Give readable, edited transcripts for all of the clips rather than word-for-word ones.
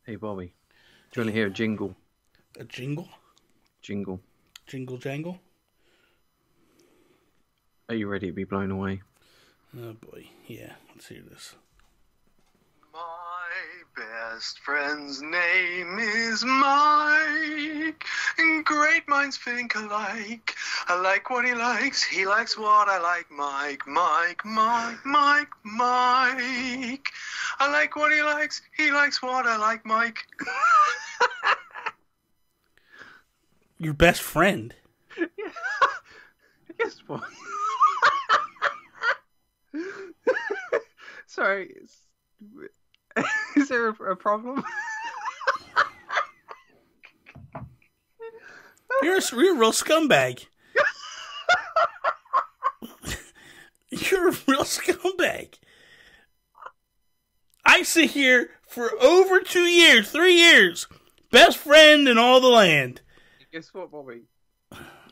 Hey, Bobby. Do you want to hear a jingle? A jingle? Jingle. Jingle jangle? Are you ready to be blown away? Oh boy, yeah, let's hear this. My best friend's name is Mike, and great minds think alike. I like what he likes what I like. Mike. I like what he likes what I like. Mike. Your best friend? Yes, boy. Sorry, is there a problem? You're a real scumbag. You're a real scumbag. I sit here for over 2 years, 3 years, best friend in all the land. Guess what, Bobby?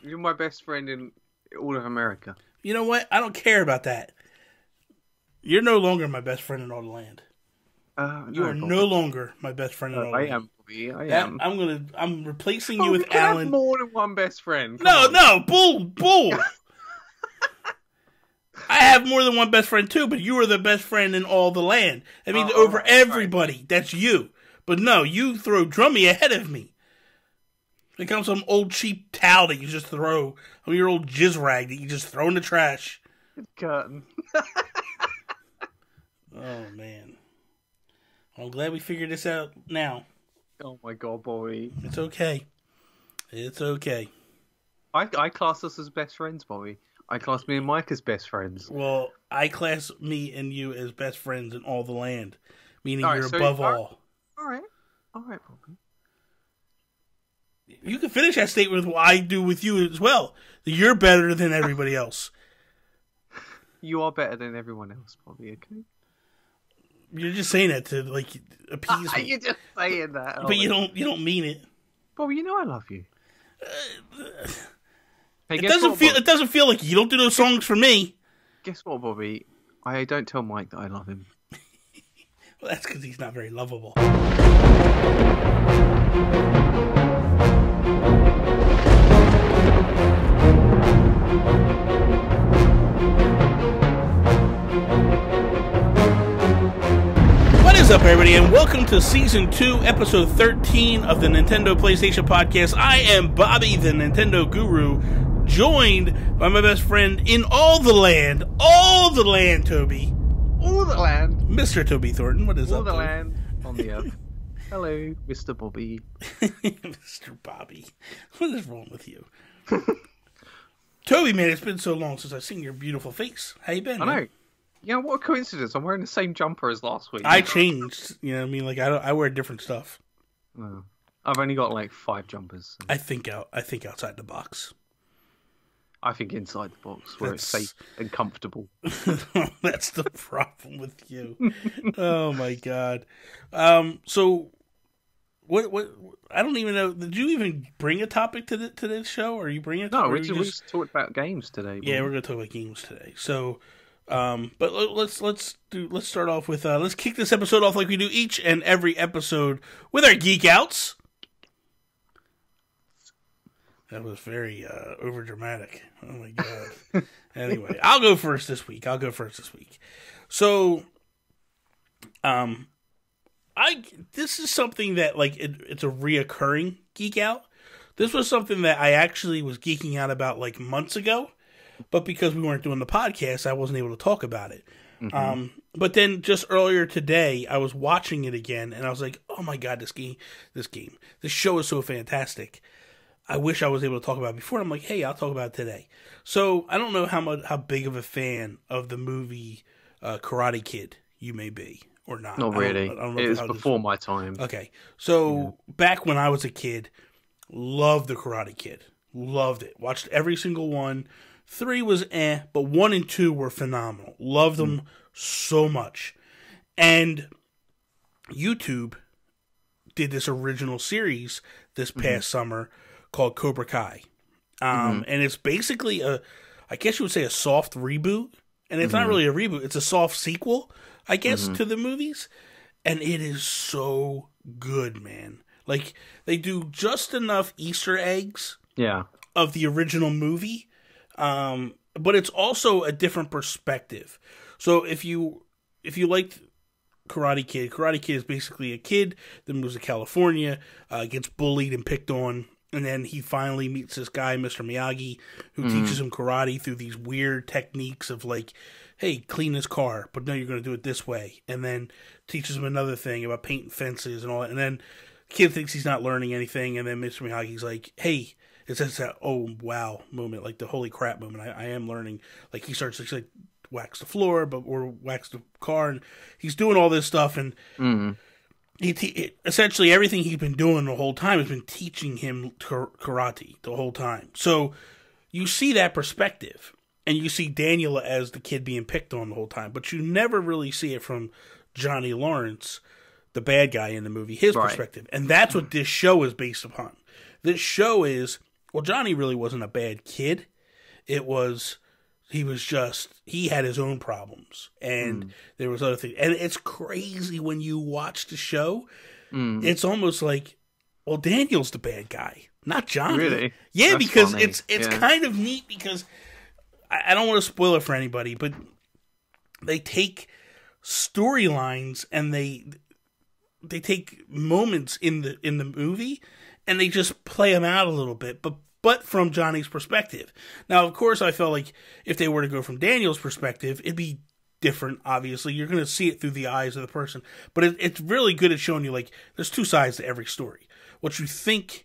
You're my best friend in all of America. You know what? I don't care about that. You're no longer my best friend in all the land. You are no longer my best friend in all the land. I am, Bobby. I am. I'm replacing you with we can Alan. have more than one best friend. No, bull. I have more than one best friend too, but you are the best friend in all the land. I mean, over everybody. Right. That's you. But no, you throw Drummy ahead of me. It comes some old cheap towel that you just throw, or your old jizz rag that you just throw in the trash. Curtain. Oh man, I'm glad we figured this out now. Oh my god, Bobby. It's okay. It's okay. I class us as best friends, Bobby. I class me and Mike as best friends. Well, I class me and you as best friends in all the land, meaning all right, you're above all. All right, Bobby. You can finish that statement with what I do with you as well. That you're better than everybody else. You are better than everyone else, Bobby. Okay. You're just saying that to like appease me. You're just saying that, but you don't mean it. Bobby, you know I love you. Hey, it doesn't feel like you don't do those songs for me. Guess what, Bobby? I don't tell Mike that I love him. Well, that's because he's not very lovable. What is up, everybody, and welcome to Season 2, Episode 13 of the Nintendo PlayStation Podcast. I am Bobby, the Nintendo Guru, joined by my best friend in all the land, Toby. All the land. Mr. Toby Thornton, what is all up, All the Toby? land on the earth. Hello, Mr. Bobby. Mr. Bobby. What is wrong with you? Toby, man, it's been so long since I've seen your beautiful face. How you been, I man? know. Yeah, what a coincidence. I'm wearing the same jumper as last week. I changed. You know what I mean? Like, I wear different stuff. Oh. I've only got like 5 jumpers. So. I think outside the box. I think inside the box, where it's safe and comfortable. That's the problem with you. Oh my god. So what? I don't even know. Did you even bring a topic to this show, or are you bringing it? No, we just talked about games today. Yeah, we're gonna talk about games today. So, but let's start off with let's kick this episode off like we do each and every episode with our Geek Outs. That was very overdramatic. Oh my god. Anyway, I'll go first this week. So, this is something that like it's a reoccurring geek out. This was something that I actually was geeking out about like months ago, but because we weren't doing the podcast, I wasn't able to talk about it. Mm-hmm. But then just earlier today, I was watching it again, and I was like, "Oh my god, this show is so fantastic." I wish I was able to talk about it before. I'm like, hey, I'll talk about it today. So I don't know how big of a fan of the movie Karate Kid you may be or not. Not really. It was before my time. Okay. So back when I was a kid, loved the Karate Kid. Loved it. Watched every single one. 3 was but 1 and 2 were phenomenal. Loved them so much. And YouTube did this original series this past summer called Cobra Kai. And it's basically I guess you would say a soft reboot. And it's not really a reboot. It's a soft sequel, I guess, to the movies. And it is so good, man. Like, they do just enough Easter eggs of the original movie, but it's also a different perspective. So if you liked Karate Kid is basically a kid that moves to California, gets bullied and picked on, and then he finally meets this guy, Mr. Miyagi, who teaches him karate through these weird techniques of like, hey, clean this car, but no, you're going to do it this way. And then teaches him another thing about painting fences and all that. And then the kid thinks he's not learning anything. And then Mr. Miyagi's like, hey, it's just that, oh, wow moment, like the holy crap moment. I am learning. Like he starts to like wax the floor, or wax the car. And he's doing all this stuff. And essentially everything he's been doing the whole time has been teaching him karate the whole time. So you see that perspective. And you see Daniel as the kid being picked on the whole time. But you never really see it from Johnny Lawrence, the bad guy in the movie, his perspective. And that's what this show is based upon. This show is, well, Johnny really wasn't a bad kid. He had his own problems. And there was other things. And it's crazy when you watch the show. It's almost like, well, Daniel's the bad guy, not Johnny. Really? Yeah, That's because funny. it's kind of neat because I don't want to spoil it for anybody, but they take storylines and they take moments in the movie and they just play them out a little bit, but from Johnny's perspective. Now, of course, I felt like if they were to go from Daniel's perspective, it'd be different. Obviously, you're going to see it through the eyes of the person, but it's really good at showing you like there's two sides to every story. What you think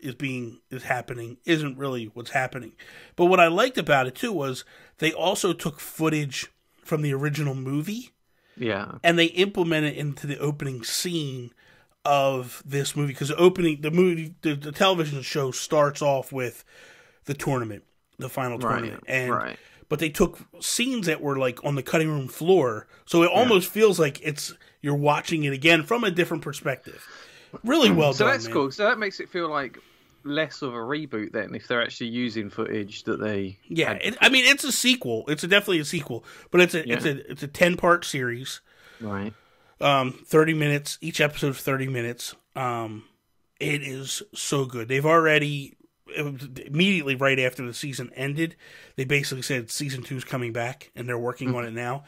is happening isn't really what's happening. But what I liked about it too was they also took footage from the original movie, and they implemented it into the opening scene of this movie, because the television show starts off with the tournament, the final tournament, but they took scenes that were like on the cutting room floor, so it almost feels like you're watching it again from a different perspective. Really well done. So that's man. cool. So that makes it feel like less of a reboot then, if they're actually using footage that they. Yeah, it's a sequel. It's definitely a sequel, but it's a 10-part series. Right. 30 minutes. Each episode 30 minutes. It is so good. They've already immediately right after the season ended, they basically said season 2 is coming back, and they're working on it now.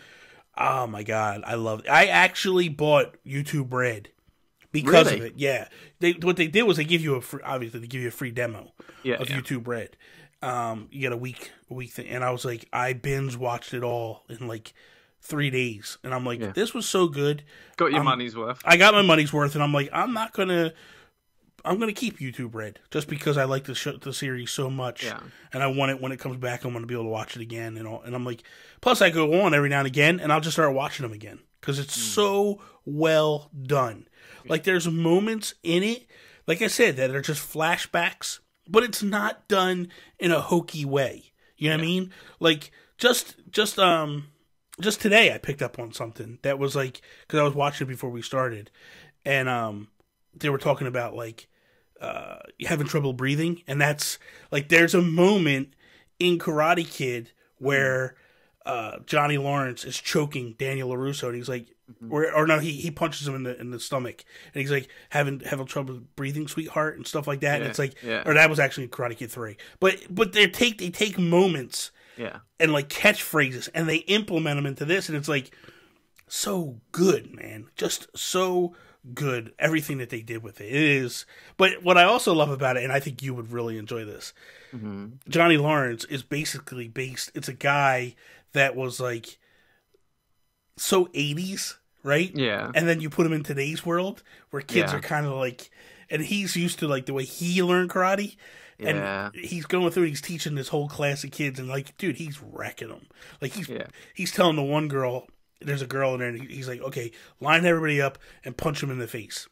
Oh my god, I love it. I actually bought YouTube Red because of it. Yeah, what they did was they give you a free demo of YouTube Red. You get a week thing, and I was like, I binge watched it all in like 3 days, and I'm like, this was so good. Got your money's worth. I got my money's worth, and I'm like, I'm gonna keep YouTube Red just because I like the series so much, and I want it when it comes back. I want to be able to watch it again, and all. And I'm like, plus I go on every now and again, and I'll just start watching them again because it's so well done. Like there's moments in it, like I said, that are just flashbacks, but it's not done in a hokey way. You know what I mean? Like just today I picked up on something that was like, because I was watching it before we started, and they were talking about like having trouble breathing, and that's like there's a moment in Karate Kid where Johnny Lawrence is choking Daniel LaRusso, and he's like, he punches him in the stomach, and he's like having trouble breathing, sweetheart, and stuff like that. And it's like, or that was actually Karate Kid 3, but they take moments, and like catchphrases, and they implement them into this, and it's like so good, man, just so good. Everything that they did with it is. But what I also love about it, and I think you would really enjoy this, Johnny Lawrence is basically based. It's a guy that was like so 80s, right? Yeah. And then you put him in today's world where kids are kind of like, and he's used to like the way he learned karate. And he's going through, he's teaching this whole class of kids, and like, dude, he's wrecking them. Like he's telling the one girl, there's a girl in there, and he's like, okay, line everybody up and punch them in the face.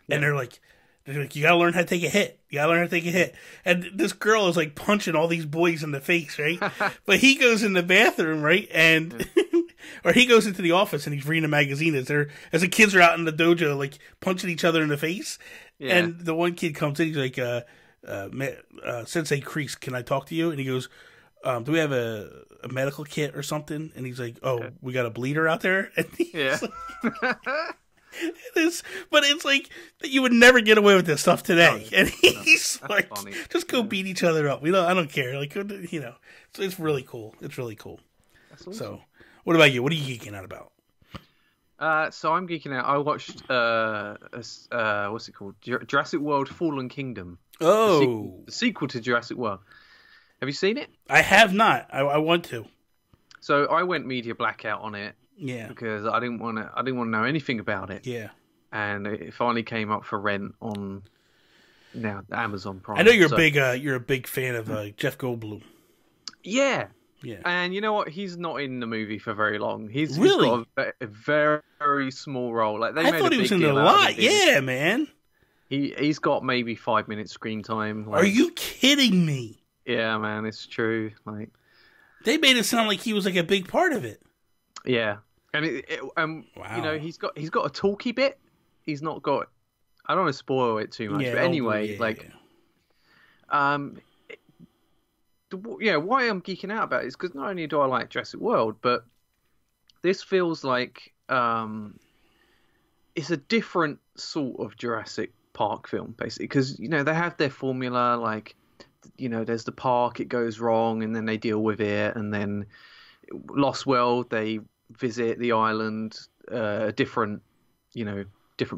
And they're like, you gotta learn how to take a hit. You gotta learn how to take a hit. And this girl is like punching all these boys in the face, right? But he goes in the bathroom, right? And or he goes into the office and he's reading a magazine as the kids are out in the dojo, like punching each other in the face. Yeah. And the one kid comes in, he's like, Sensei Kreese, can I talk to you? And he goes, do we have a medical kit or something? And he's like, oh, we got a bleeder out there? And It is, but it's like you would never get away with this stuff today. And he's like, funny. just go beat each other up. I don't care. Like, so it's really cool. It's really cool. That's awesome. So, what about you? What are you geeking out about? So I'm geeking out. I watched what's it called? Jurassic World: Fallen Kingdom. Oh, the sequel to Jurassic World. Have you seen it? I have not. I want to. So I went media blackout on it. Yeah, because I didn't want to know anything about it. Yeah, and it finally came up for rent on Amazon Prime. I know you're a big fan of Jeff Goldblum. Yeah. Yeah. And you know what? He's not in the movie for very long. He's really got a very, very small role. Like I thought he was in a lot. Yeah, man. He's got maybe 5 minutes screen time. Are you kidding me? Yeah, man, it's true. Like they made it sound like he was like a big part of it. Yeah, and wow. He's got a talky bit. He's not got. I don't want to spoil it too much, but anyway, why I'm geeking out about it is because not only do I like Jurassic World, but this feels like it's a different sort of Jurassic Park film, basically, because they have their formula, like there's the park, it goes wrong, and then they deal with it, and then Lost World, they visit the island, a different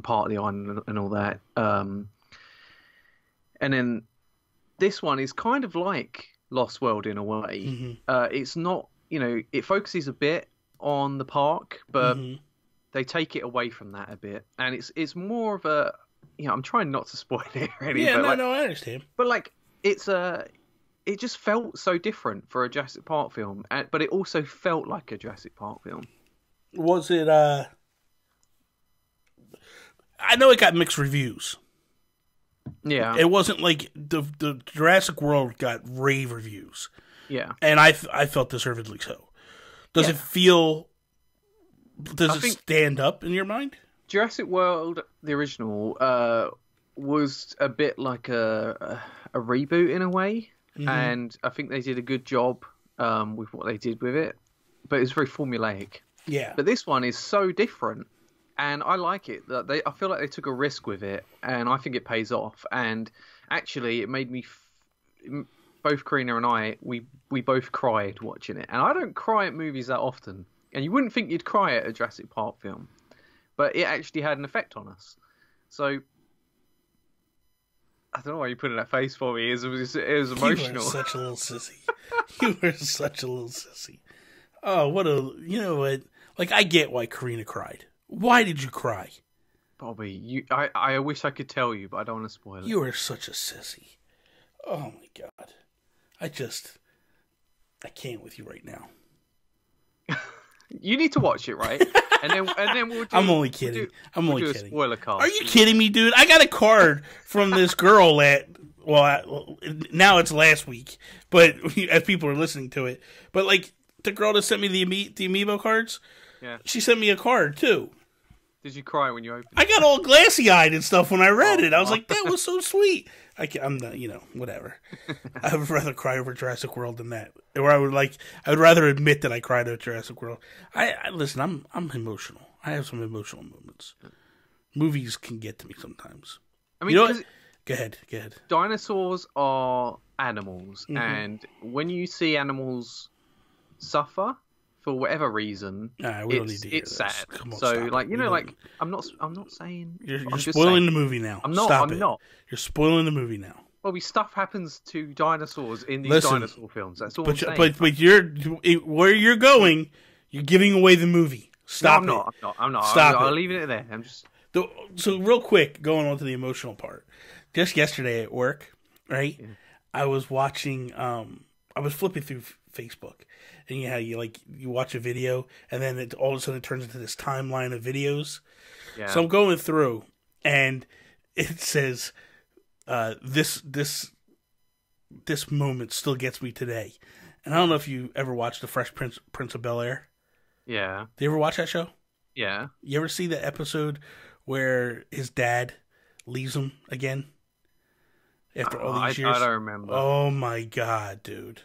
part of the island and all that, and then this one is kind of like Lost World in a way. Mm-hmm. It's not, it focuses a bit on the park, but they take it away from that a bit, and it's more of a, I'm trying not to spoil it really. Yeah, but I understand. But it just felt so different for a Jurassic Park film, but it also felt like a Jurassic Park film. Was it? I know it got mixed reviews. Yeah, it wasn't like the Jurassic World got rave reviews. Yeah, and I felt deservedly so. Does it feel? Does it stand up in your mind? Jurassic World, the original, was a bit like a reboot in a way, and I think they did a good job with what they did with it, but it's very formulaic. Yeah, but this one is so different. And I like it. I feel like they took a risk with it, and I think it pays off. And actually, it made me, both Karina and I, we both cried watching it. And I don't cry at movies that often. And you wouldn't think you'd cry at a Jurassic Park film, but it actually had an effect on us. So I don't know why you put in that face for me. It was emotional. You were such a little sissy. You were such a little sissy. Oh, what what? Like, I get why Karina cried. Why did you cry? Bobby, I wish I could tell you, but I don't want to spoil it. You are such a sissy. Oh my god. I can't with you right now. You need to watch it, right? And then we'll do... I'm only kidding. I'm only kidding. A spoiler card. Are you kidding me, dude? I got a card from this girl now it's last week, but as people are listening to it. But like the girl that sent me the Amiibo cards, she sent me a card too. Did you cry when you opened it? I got all glassy-eyed and stuff when I read it. I was like, that was so sweet. I'm not, whatever. I would rather cry over Jurassic World than that. Or I would rather admit that I cried over Jurassic World. Listen, I'm emotional. I have some emotional moments. Movies can get to me sometimes. I mean, what? Go ahead. Dinosaurs are animals, and when you see animals suffer, for whatever reason, it's sad. Come on, so, I'm not saying you're spoiling the movie now. I'm not. Stop I'm not. You're spoiling the movie now. Bobby, stuff happens to dinosaurs in these dinosaur films. That's all I'm saying. But where you're going, you're giving away the movie. Stop it. I'm not. Stop it. I'll leave it there. I'm just. So real quick, going on to the emotional part. Just yesterday at work, right? Yeah. I was watching. I was flipping through Facebook. And you watch a video, and then all of a sudden it turns into this timeline of videos. Yeah. So I'm going through, and it says, "This moment still gets me today." And I don't know if you ever watched The Fresh Prince of Bel-Air. Yeah. Do you ever watch that show? Yeah. You ever see the episode where his dad leaves him again after all these years? I don't remember. Oh my god, dude.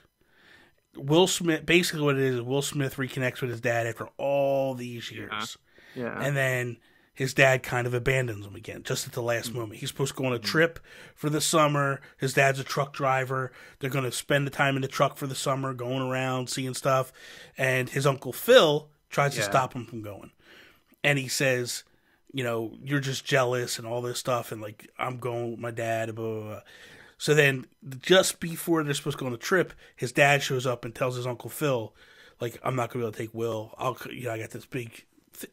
Will Smith, basically what it is, Will Smith reconnects with his dad after all these years. Yeah. And then his dad kind of abandons him again, just at the last moment. He's supposed to go on a trip for the summer. His dad's a truck driver. They're going to spend the time in the truck for the summer, going around, seeing stuff. And his Uncle Phil tries to stop him from going. And he says, you know, you're just jealous and all this stuff. And, like, I'm going with my dad, blah, blah, blah. So then, just before they're supposed to go on a trip, his dad shows up and tells his Uncle Phil, like, I'm not going to be able to take Will. I got this big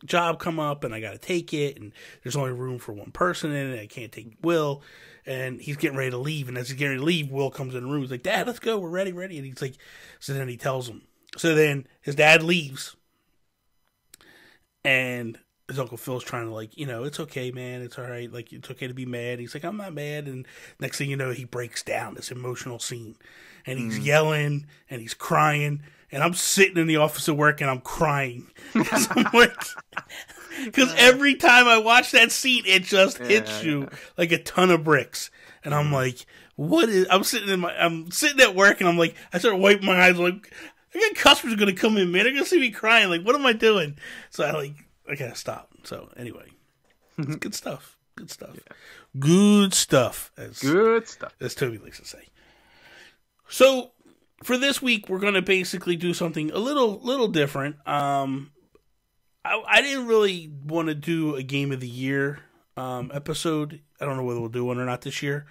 job come up and I got to take it, and there's only room for one person in it. I can't take Will, and he's getting ready to leave. And as he's getting ready to leave, Will comes in the room. He's like, Dad, let's go. We're ready. And he's like, so then he tells him. So then his dad leaves, and his Uncle Phil's trying to, like, you know, it's okay, man. It's all right. Like, it's okay to be mad. He's like, I'm not mad. And next thing you know, he breaks down, this emotional scene, and he's yelling and he's crying. And I'm sitting in the office at work and I'm crying. Because every time I watch that scene, it just hits you like a ton of bricks. And I'm like, I'm sitting at work and I'm like, I start wiping my eyes, like, I got customers going to come in, man. They're going to see me crying. Like, what am I doing? So I gotta stop. So anyway, it's good stuff. Good stuff. Yeah. Good stuff. As Toby likes to say. So, for this week, we're going to basically do something a little different. I didn't really want to do a Game of the Year episode. I don't know whether we'll do one or not this year.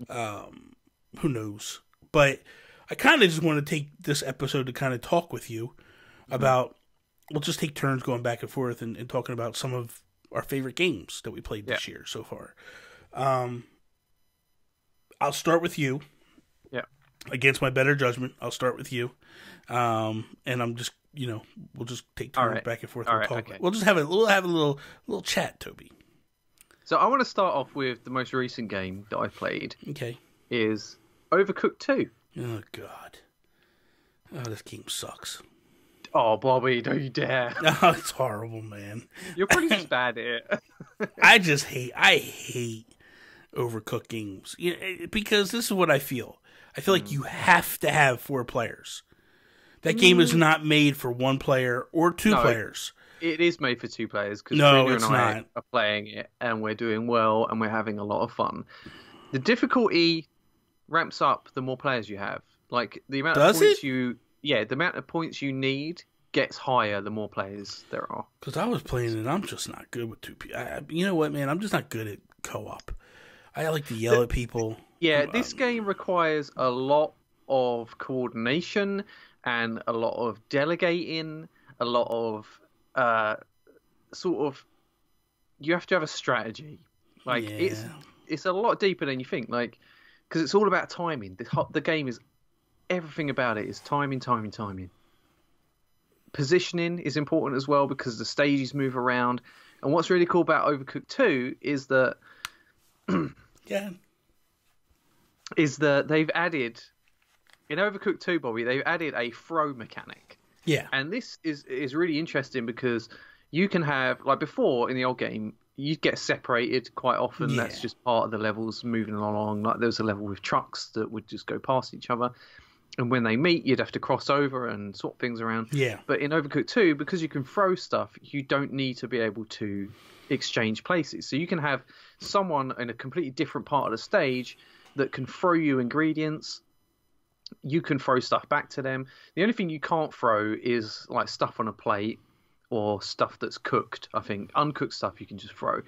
Who knows? But I kind of just want to take this episode to kind of talk with you about, we'll just take turns going back and forth and talking about some of our favorite games that we played this year so far. I'll start with you. Against my better judgment, I'll start with you. And I'm just, you know, we'll just take turns back and forth. We'll just have a little chat, Toby. So I want to start off with the most recent game that I played. Okay. Is Overcooked 2. Oh, God. Oh, this game sucks. Oh, Bobby, don't you dare. Oh, it's horrible, man. You're pretty just bad at it. I hate Overcooked games. You know, because this is what I feel. I feel like you have to have 4 players. That game is not made for 1 player or 2 players. It is made for 2 players because it's I not. are playing it and we're doing well and we're having a lot of fun. The difficulty ramps up the more players you have. Like the amount of points the amount of points you need gets higher the more players there are. Because I was playing and I'm just not good with 2 people. You know what, man? I'm just not good at co-op. I like to yell at people. Yeah, this game requires a lot of coordination and a lot of delegating, a lot of you have to have a strategy. Like it's a lot deeper than you think. Like because it's all about timing. The game is everything about it is timing. Positioning is important as well because the stages move around. And what's really cool about Overcooked 2 is that is that they've added in Overcooked 2, Bobby, they've added a throw mechanic. Yeah. And this is really interesting because you can have, like before in the old game, you'd get separated quite often. Yeah. That's just part of the levels moving along. Like there was a level with trucks that would just go past each other. And when they meet, you'd have to cross over and swap things around. Yeah. But in Overcooked 2, because you can throw stuff, you don't need to be able to exchange places. So you can have someone in a completely different part of the stage that can throw you ingredients. You can throw stuff back to them. The only thing you can't throw is like stuff on a plate or stuff that's cooked. I think uncooked stuff you can just throw.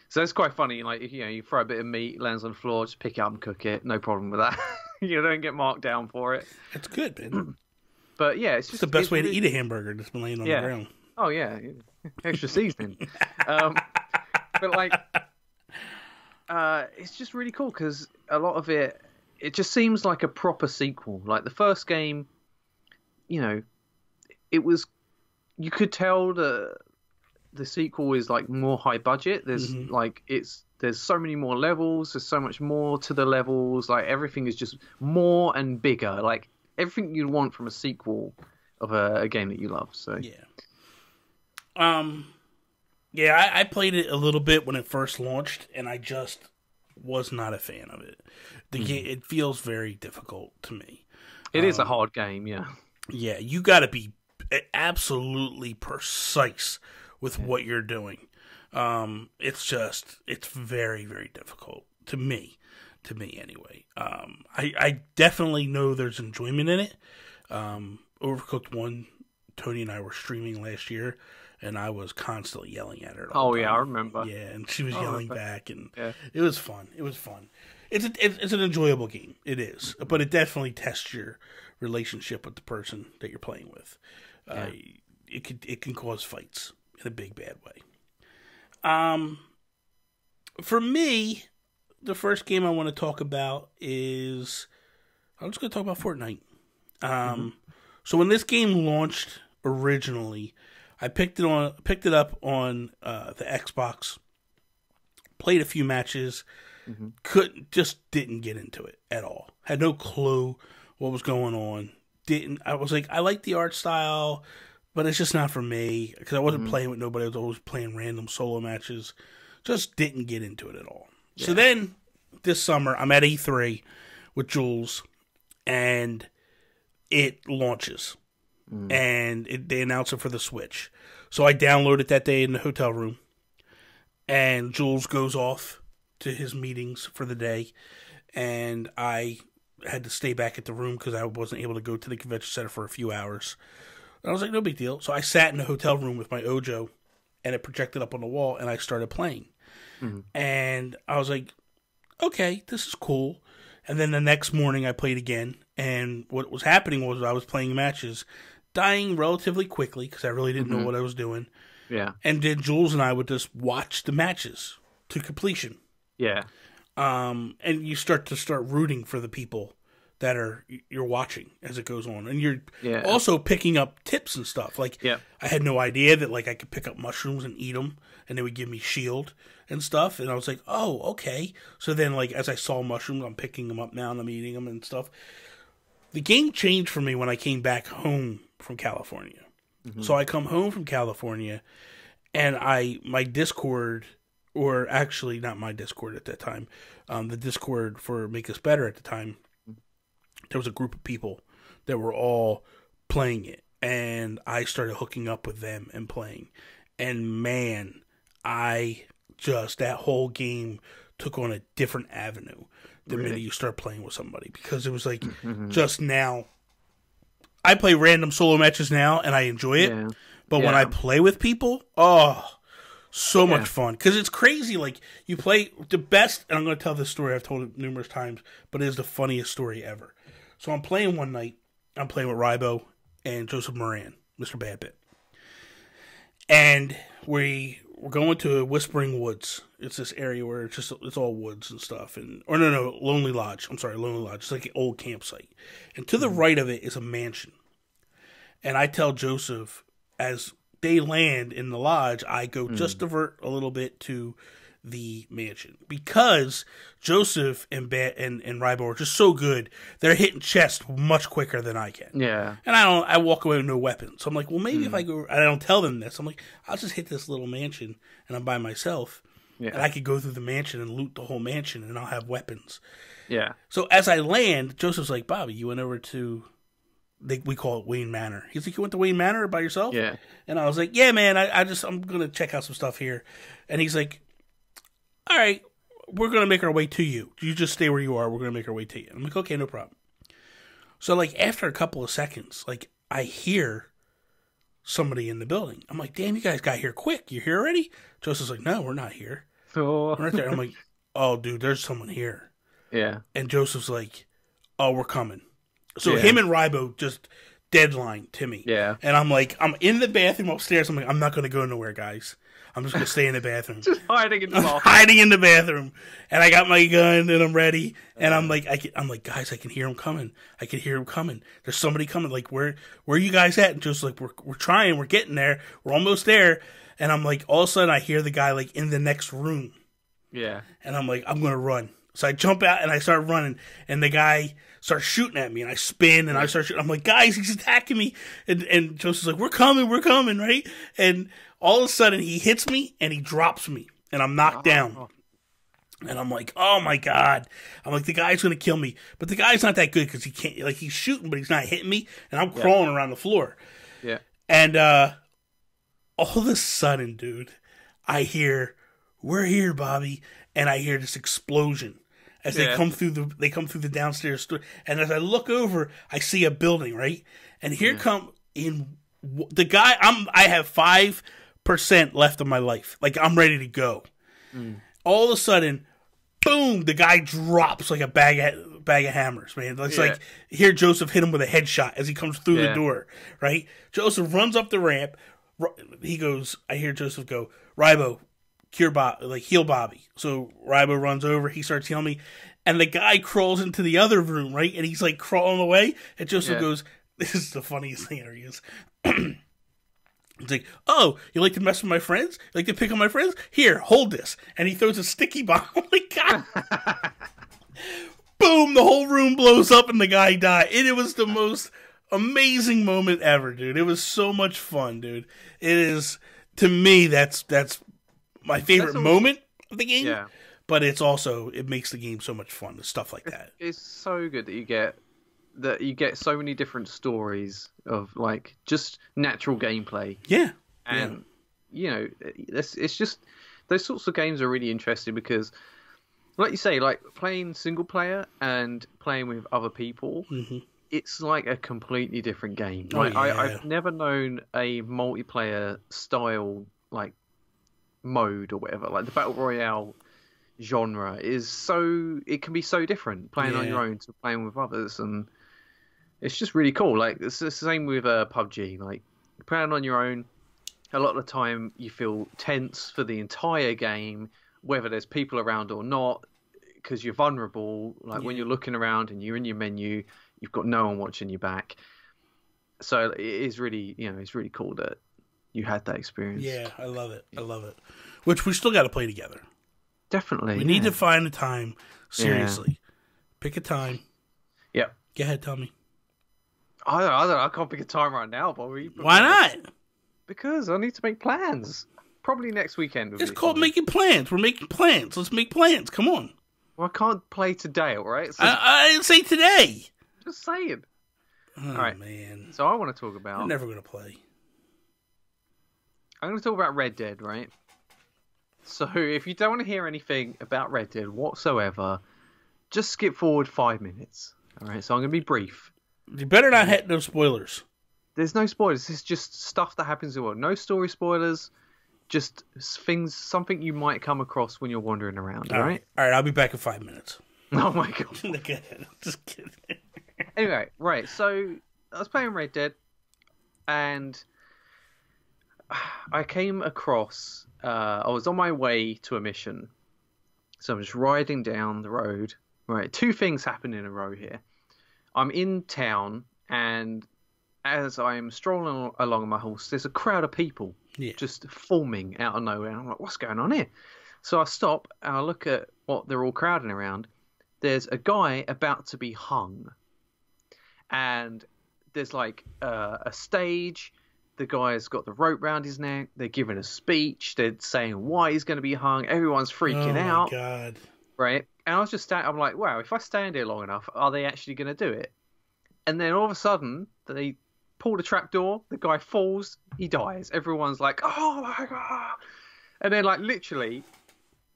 So it's quite funny. Like, you know, you throw a bit of meat, lands on the floor, just pick it up and cook it. No problem with that. You don't get marked down for it. It's good, man. But yeah, it's the best way to eat a hamburger, just laying on the ground. Oh yeah, extra seasoning. But like, it's just really cool because a lot of it just seems like a proper sequel. Like the first game, you know, it was, you could tell the sequel is like more high budget. There's there's so many more levels. There's so much more to the levels. Like everything is just more and bigger. Like everything you'd want from a sequel of a game that you love. So I played it a little bit when it first launched, and I just was not a fan of it. The game, it feels very difficult to me. It is a hard game, yeah. Yeah, you got to be absolutely precise with what you're doing. It's very, very difficult to me anyway. I definitely know there's enjoyment in it. Overcooked 1, Tony and I were streaming last year, and I was constantly yelling at her. Oh yeah, I remember. Yeah, and she was yelling back, and yeah. It was fun. It's an enjoyable game. It is, but it definitely tests your relationship with the person that you're playing with. Yeah. It can cause fights in a big bad way. For me, the first game I want to talk about is I'm just going to talk about Fortnite. So when this game launched originally, I picked it up on the Xbox, played a few matches, didn't get into it at all. Had no clue what was going on. I was like, I like the art style, but it's just not for me because I wasn't playing with nobody. I was always playing random solo matches. Just didn't get into it at all. Yeah. So then this summer, I'm at E3 with Jules, and it launches. And they announce it for the Switch. So I download it that day in the hotel room, and Jules goes off to his meetings for the day, and I had to stay back at the room because I wasn't able to go to the convention center for a few hours. And I was like, no big deal. So I sat in the hotel room with my Ojo, and it projected up on the wall, and I started playing. And I was like, okay, this is cool. And then the next morning I played again, and what was happening was I was playing matches, dying relatively quickly because I really didn't know what I was doing. Yeah. And then Jules and I would just watch the matches to completion. Yeah. And you start rooting for the people that you're watching as it goes on, and you're also picking up tips and stuff. Like, I had no idea that like I could pick up mushrooms and eat them, and they would give me shield and stuff. And I was like, oh, okay. So then, like, as I saw mushrooms, I'm picking them up now and I'm eating them and stuff. The game changed for me when I came back home from California. So I come home from California, and my Discord, or actually not my Discord at that time, the Discord for Make Us Better at the time, there was a group of people that were all playing it, and I started hooking up with them and playing. And man, that whole game took on a different avenue the minute you start playing with somebody, because it was like just now. I play random solo matches now, and I enjoy it. But when I play with people, so much fun. Because it's crazy. Like, you play the best, and I'm going to tell this story. I've told it numerous times, but it is the funniest story ever. So I'm playing one night. I'm playing with Rybo and Joseph Moran, Mr. Badbit. And we're going to Whispering Woods. It's this area where it's all woods and stuff. Lonely Lodge. I'm sorry, Lonely Lodge. It's like an old campsite. And to the right of it is a mansion. And I tell Joseph, as they land in the lodge, I go just divert a little bit to the mansion, because Joseph and Rybo are just so good. They're hitting chests much quicker than I can. Yeah. And I walk away with no weapons. So I'm like, well, maybe if I go, I don't tell them this. I'm like, I'll just hit this little mansion, and I'm by myself. Yeah. And I could go through the mansion and loot the whole mansion, and I'll have weapons. Yeah. So as I land, Joseph's like, Bobby, you went over to, we call it Wayne Manor. He's like, you went to Wayne Manor by yourself? Yeah. And I was like, yeah, man, I'm going to check out some stuff here. And he's like, all right, we're going to make our way to you. You just stay where you are. We're going to make our way to you. I'm like, okay, no problem. So, like, after a couple of seconds, like, I hear somebody in the building. I'm like, damn, you guys got here quick. You're here already? Joseph's like, no, we're not here. We're not there. I'm like, oh, dude, there's someone here. Yeah. And Joseph's like, oh, we're coming. So him and Rybo just deadline to me. Yeah. And I'm like, I'm in the bathroom upstairs. I'm like, I'm not going to go nowhere, guys. I'm just going to stay in the bathroom. Just hiding in the bathroom. Hiding in the bathroom. And I got my gun, and I'm ready. And I'm like, guys, I can hear him coming. I can hear him coming. There's somebody coming. Like, where are you guys at? And just like, we're trying. We're getting there. We're almost there. And I'm like, all of a sudden, I hear the guy, like, in the next room. Yeah. And I'm like, I'm going to run. So I jump out, and I start running. And the guy starts shooting at me, and I spin, and I start shooting. I'm like, guys, he's attacking me. And Joseph's like, we're coming, right? And all of a sudden, he hits me, and he drops me, and I'm knocked down. And I'm like, oh, my God. I'm like, the guy's going to kill me. But the guy's not that good because he can't, like, he's shooting, but he's not hitting me, and I'm crawling around the floor. Yeah. And all of a sudden, dude, I hear, "We're here, Bobby," and I hear this explosion as they come through the downstairs store. And as I look over, I see a building, right? And here come in the guy. I have 5% left of my life. Like, I'm ready to go. All of a sudden, boom! The guy drops like a bag of hammers, man. It's like, hear Joseph hit him with a headshot as he comes through the door, right? Joseph runs up the ramp. He goes, I hear Joseph go, "Rybo, heal Bobby." So Rybo runs over. He starts healing me. And the guy crawls into the other room, right? And he's like crawling away. And Joseph goes, this is the funniest thing ever. He goes, he's like, "Oh, you like to mess with my friends? You like to pick on my friends? Here, hold this." And he throws a sticky bomb. Oh my God. Boom, the whole room blows up and the guy died. And it was the most amazing moment ever, dude. It was so much fun, dude. It is, to me, that's my favorite moment of the game. Yeah. But it's also, it makes the game so much fun, stuff like that. It's so good that you get so many different stories of like just natural gameplay. Yeah. And you know, it's just those sorts of games are really interesting because, like you say, like playing single player and playing with other people, it's like a completely different game. Like I've never known a multiplayer style like mode or whatever. Like the battle royale genre it can be so different playing on your own to playing with others, and it's just really cool. Like it's the same with PUBG. Like playing on your own, a lot of the time you feel tense for the entire game, whether there's people around or not, because you're vulnerable. Like when you're looking around and you're in your menu, you've got no one watching your back. So it is really, it's really cool that you had that experience. Yeah, I love it. I love it. Which we still got to play together. Definitely. We need to find a time. Seriously. Pick a time. Yep. Go ahead, tell me. I don't know. I can't pick a time right now, but why not? Because I need to make plans. Probably next weekend. It's called making plans. We're making plans. Let's make plans. Come on. Well, I can't play today, all right? So I didn't say today. Just saying. Oh, all right, man. So I want to talk about... I'm never going to play. I'm going to talk about Red Dead, right? So if you don't want to hear anything about Red Dead whatsoever, just skip forward 5 minutes. All right, so I'm going to be brief. You better not hit no spoilers. There's no spoilers. This is just stuff that happens in the world. No story spoilers. Just something you might come across when you're wandering around. All right. All right. I'll be back in 5 minutes. Oh my God. Just kidding. Anyway, right. So I was playing Red Dead, and I came across. I was on my way to a mission, so I'm just riding down the road. Right. Two things happen in a row here. I'm in town, and as I'm strolling along my horse, there's a crowd of people just forming out of nowhere. I'm like, what's going on here? So I stop and I look at what they're all crowding around. There's a guy about to be hung. And there's like a stage. The guy's got the rope round his neck. They're giving a speech. They're saying why he's going to be hung. Everyone's freaking out. Oh, my God. Right? And I was just I'm like, wow, if I stand here long enough, are they actually going to do it? And then all of a sudden, they pull the trapdoor. The guy falls. He dies. Everyone's like, oh, my God. And then, like, literally,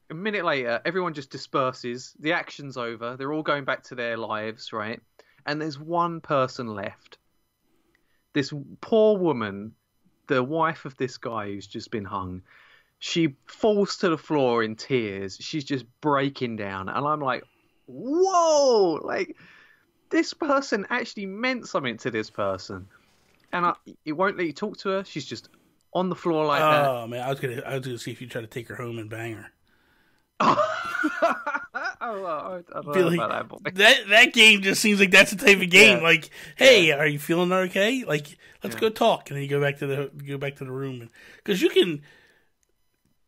a minute later, everyone just disperses. The action's over. They're all going back to their lives, right? And there's one person left. This poor woman, the wife of this guy who's just been hung, she falls to the floor in tears. She's just breaking down. And I'm like, whoa! Like, this person actually meant something to this person. And it won't let you talk to her. She's just on the floor like that. Oh, man. I was gonna see if you try to take her home and bang her. I don't know about that, boy. That game just seems like that's the type of game. Yeah. Like, hey, are you feeling okay? Like, let's go talk, and then you go back to the room, because you can.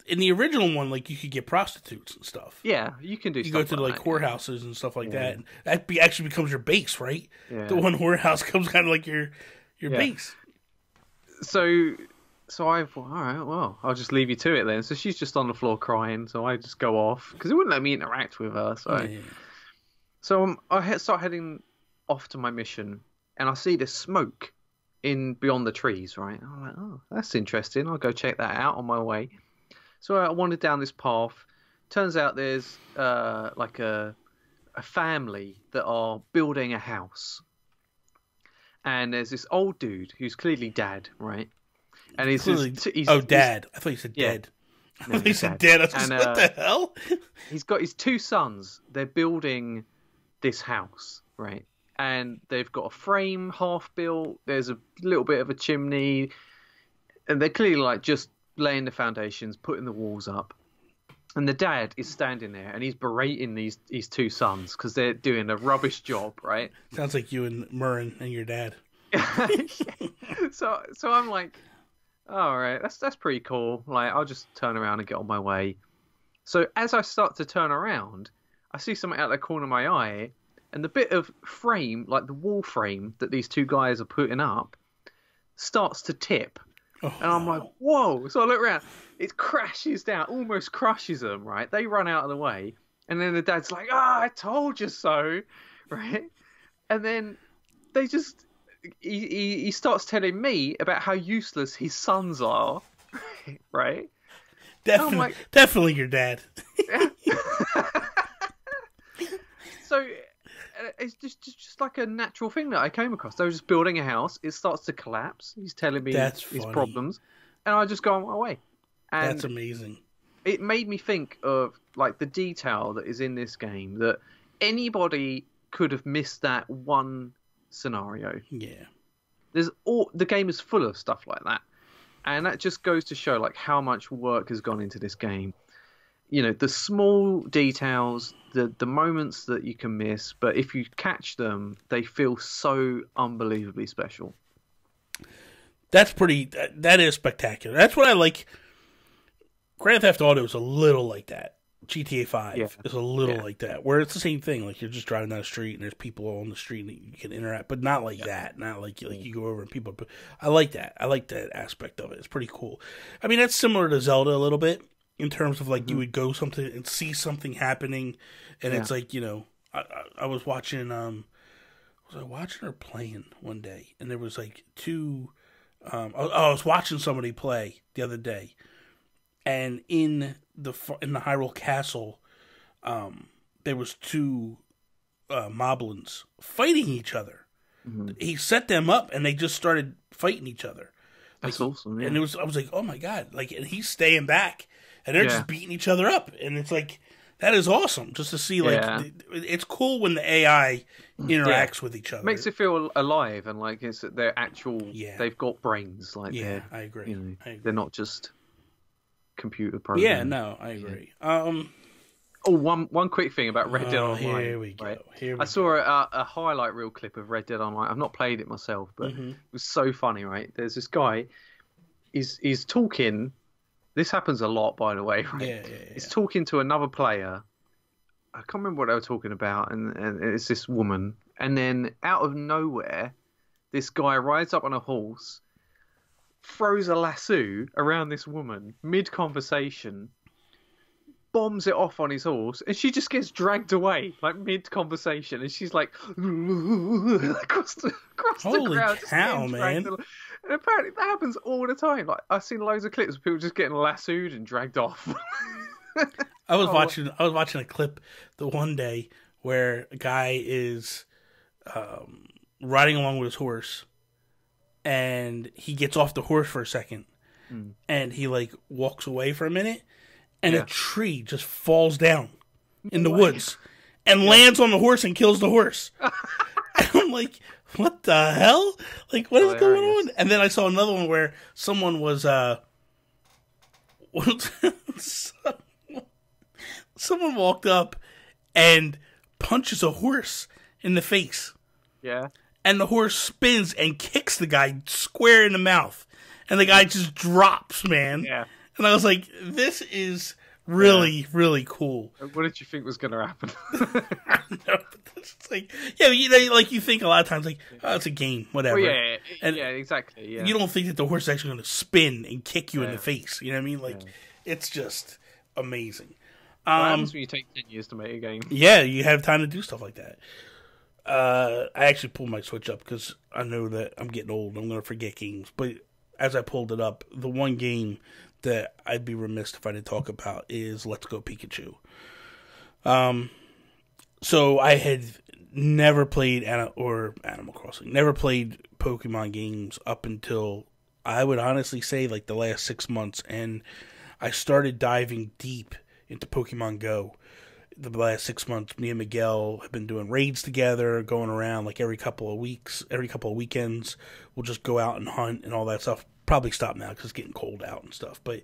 In the original one, like, you could get prostitutes and stuff. Yeah, you can do. You go to like whorehouses and stuff like that, and that actually becomes your base, right? Yeah. The one whorehouse becomes kind of like your base. So I thought, all right, well, I'll just leave you to it then. So she's just on the floor crying, so I just go off because it wouldn't let me interact with her. So I start heading off to my mission, and I see this smoke beyond the trees, right? I'm like, oh, that's interesting. I'll go check that out on my way. So I wandered down this path. Turns out there's like a family that are building a house. And there's this old dude who's clearly dad, right? And he's dad. I thought you said dead. No, I thought you said dead. I was just, what the hell? He's got his 2 sons. They're building this house, right? And they've got a frame half built. There's a little bit of a chimney. And they're clearly like just laying the foundations, putting the walls up. And the dad is standing there and he's berating these 2 sons because they're doing a rubbish job, right? Sounds like you and Murren and your dad. So I'm like, all right, that's pretty cool. Like, I'll just turn around and get on my way. So as I start to turn around, I see something out of the corner of my eye, and the bit of frame, like the wall frame that these 2 guys are putting up, starts to tip. And I'm like, whoa. So I look around. It crashes down, almost crushes them, right? They run out of the way. And then the dad's like, I told you so, right? And then they just... He starts telling me about how useless his sons are, right? Definitely your dad. So it's just like a natural thing that I came across. They were just building a house. It starts to collapse. He's telling me his problems. And I just go on my way. And that's amazing. It made me think of like the detail that is in this game, that anybody could have missed that one scenario. Yeah. The game is full of stuff like that. And that just goes to show like how much work has gone into this game. You know, the small details, the moments that you can miss, but if you catch them, they feel so unbelievably special. That is spectacular. That's what I like. Grand Theft Auto is a little like that. GTA 5 is a little like that, where it's the same thing. Like, you're just driving down the street and there's people on the street and you can interact, but not like that. Not like you go over and people. But I like that. I like that aspect of it. It's pretty cool. I mean, that's similar to Zelda a little bit in terms of like you would go something and see something happening, and it's like, you know, I was watching. Was I watching or playing one day? And there was like 2. I was watching somebody play the other day, and in the Hyrule Castle, there was 2 moblins fighting each other. Mm-hmm. He set them up, and they just started fighting each other. That's awesome. Yeah. And I was like, oh my god! Like, and he's staying back, and they're just beating each other up, and it's like, that is awesome just to see. Like, it's cool when the AI interacts with each other. It makes it feel alive, and like they're actual. Yeah. They've got brains. Like, I agree. You know, I agree. They're not just computer programs. Yeah, no, I agree. One quick thing about Red Dead Online. Here we go. Right? I saw a highlight reel clip of Red Dead Online. I've not played it myself, but it was so funny, right? There's this guy. He's talking. This happens a lot, by the way. Right? Yeah. He's talking to another player. I can't remember what they were talking about, and it's this woman. And then out of nowhere, this guy rides up on a horse, throws a lasso around this woman mid-conversation, bombs it off on his horse, and she just gets dragged away, like mid-conversation, and she's like across the Holy ground. Holy cow, man. And apparently that happens all the time. Like, I've seen loads of clips of people just getting lassoed and dragged off. I was watching a clip the one day where a guy is riding along with his horse, and he gets off the horse for a second, and he like walks away for a minute, and a tree just falls down in the woods and lands on the horse and kills the horse. And I'm like, what the hell? Like, what is going on? And then I saw another one where someone was someone walked up and punches a horse in the face. Yeah. And the horse spins and kicks the guy square in the mouth. And the guy just drops, man. Yeah. And I was like, this is really, really cool. What did you think was going to happen? I don't know, but it's like, you know, like you think a lot of times, like, oh, it's a game, whatever. Well, exactly. Yeah. You don't think that the horse is actually going to spin and kick you in the face. You know what I mean? Like, it's just amazing. What happens when you take 10 years to make a game? Yeah, you have time to do stuff like that. I actually pulled my Switch up because I know that I'm getting old and I'm going to forget games. But as I pulled it up, the one game that I'd be remiss if I didn't talk about is Let's Go Pikachu. So I had never played Animal Crossing, never played Pokemon games up until, I would honestly say, like the last 6 months, and I started diving deep into Pokemon Go. The last 6 months, me and Miguel have been doing raids together, going around like every couple of weekends. We'll just go out and hunt and all that stuff. Probably stop now because it's getting cold out and stuff. But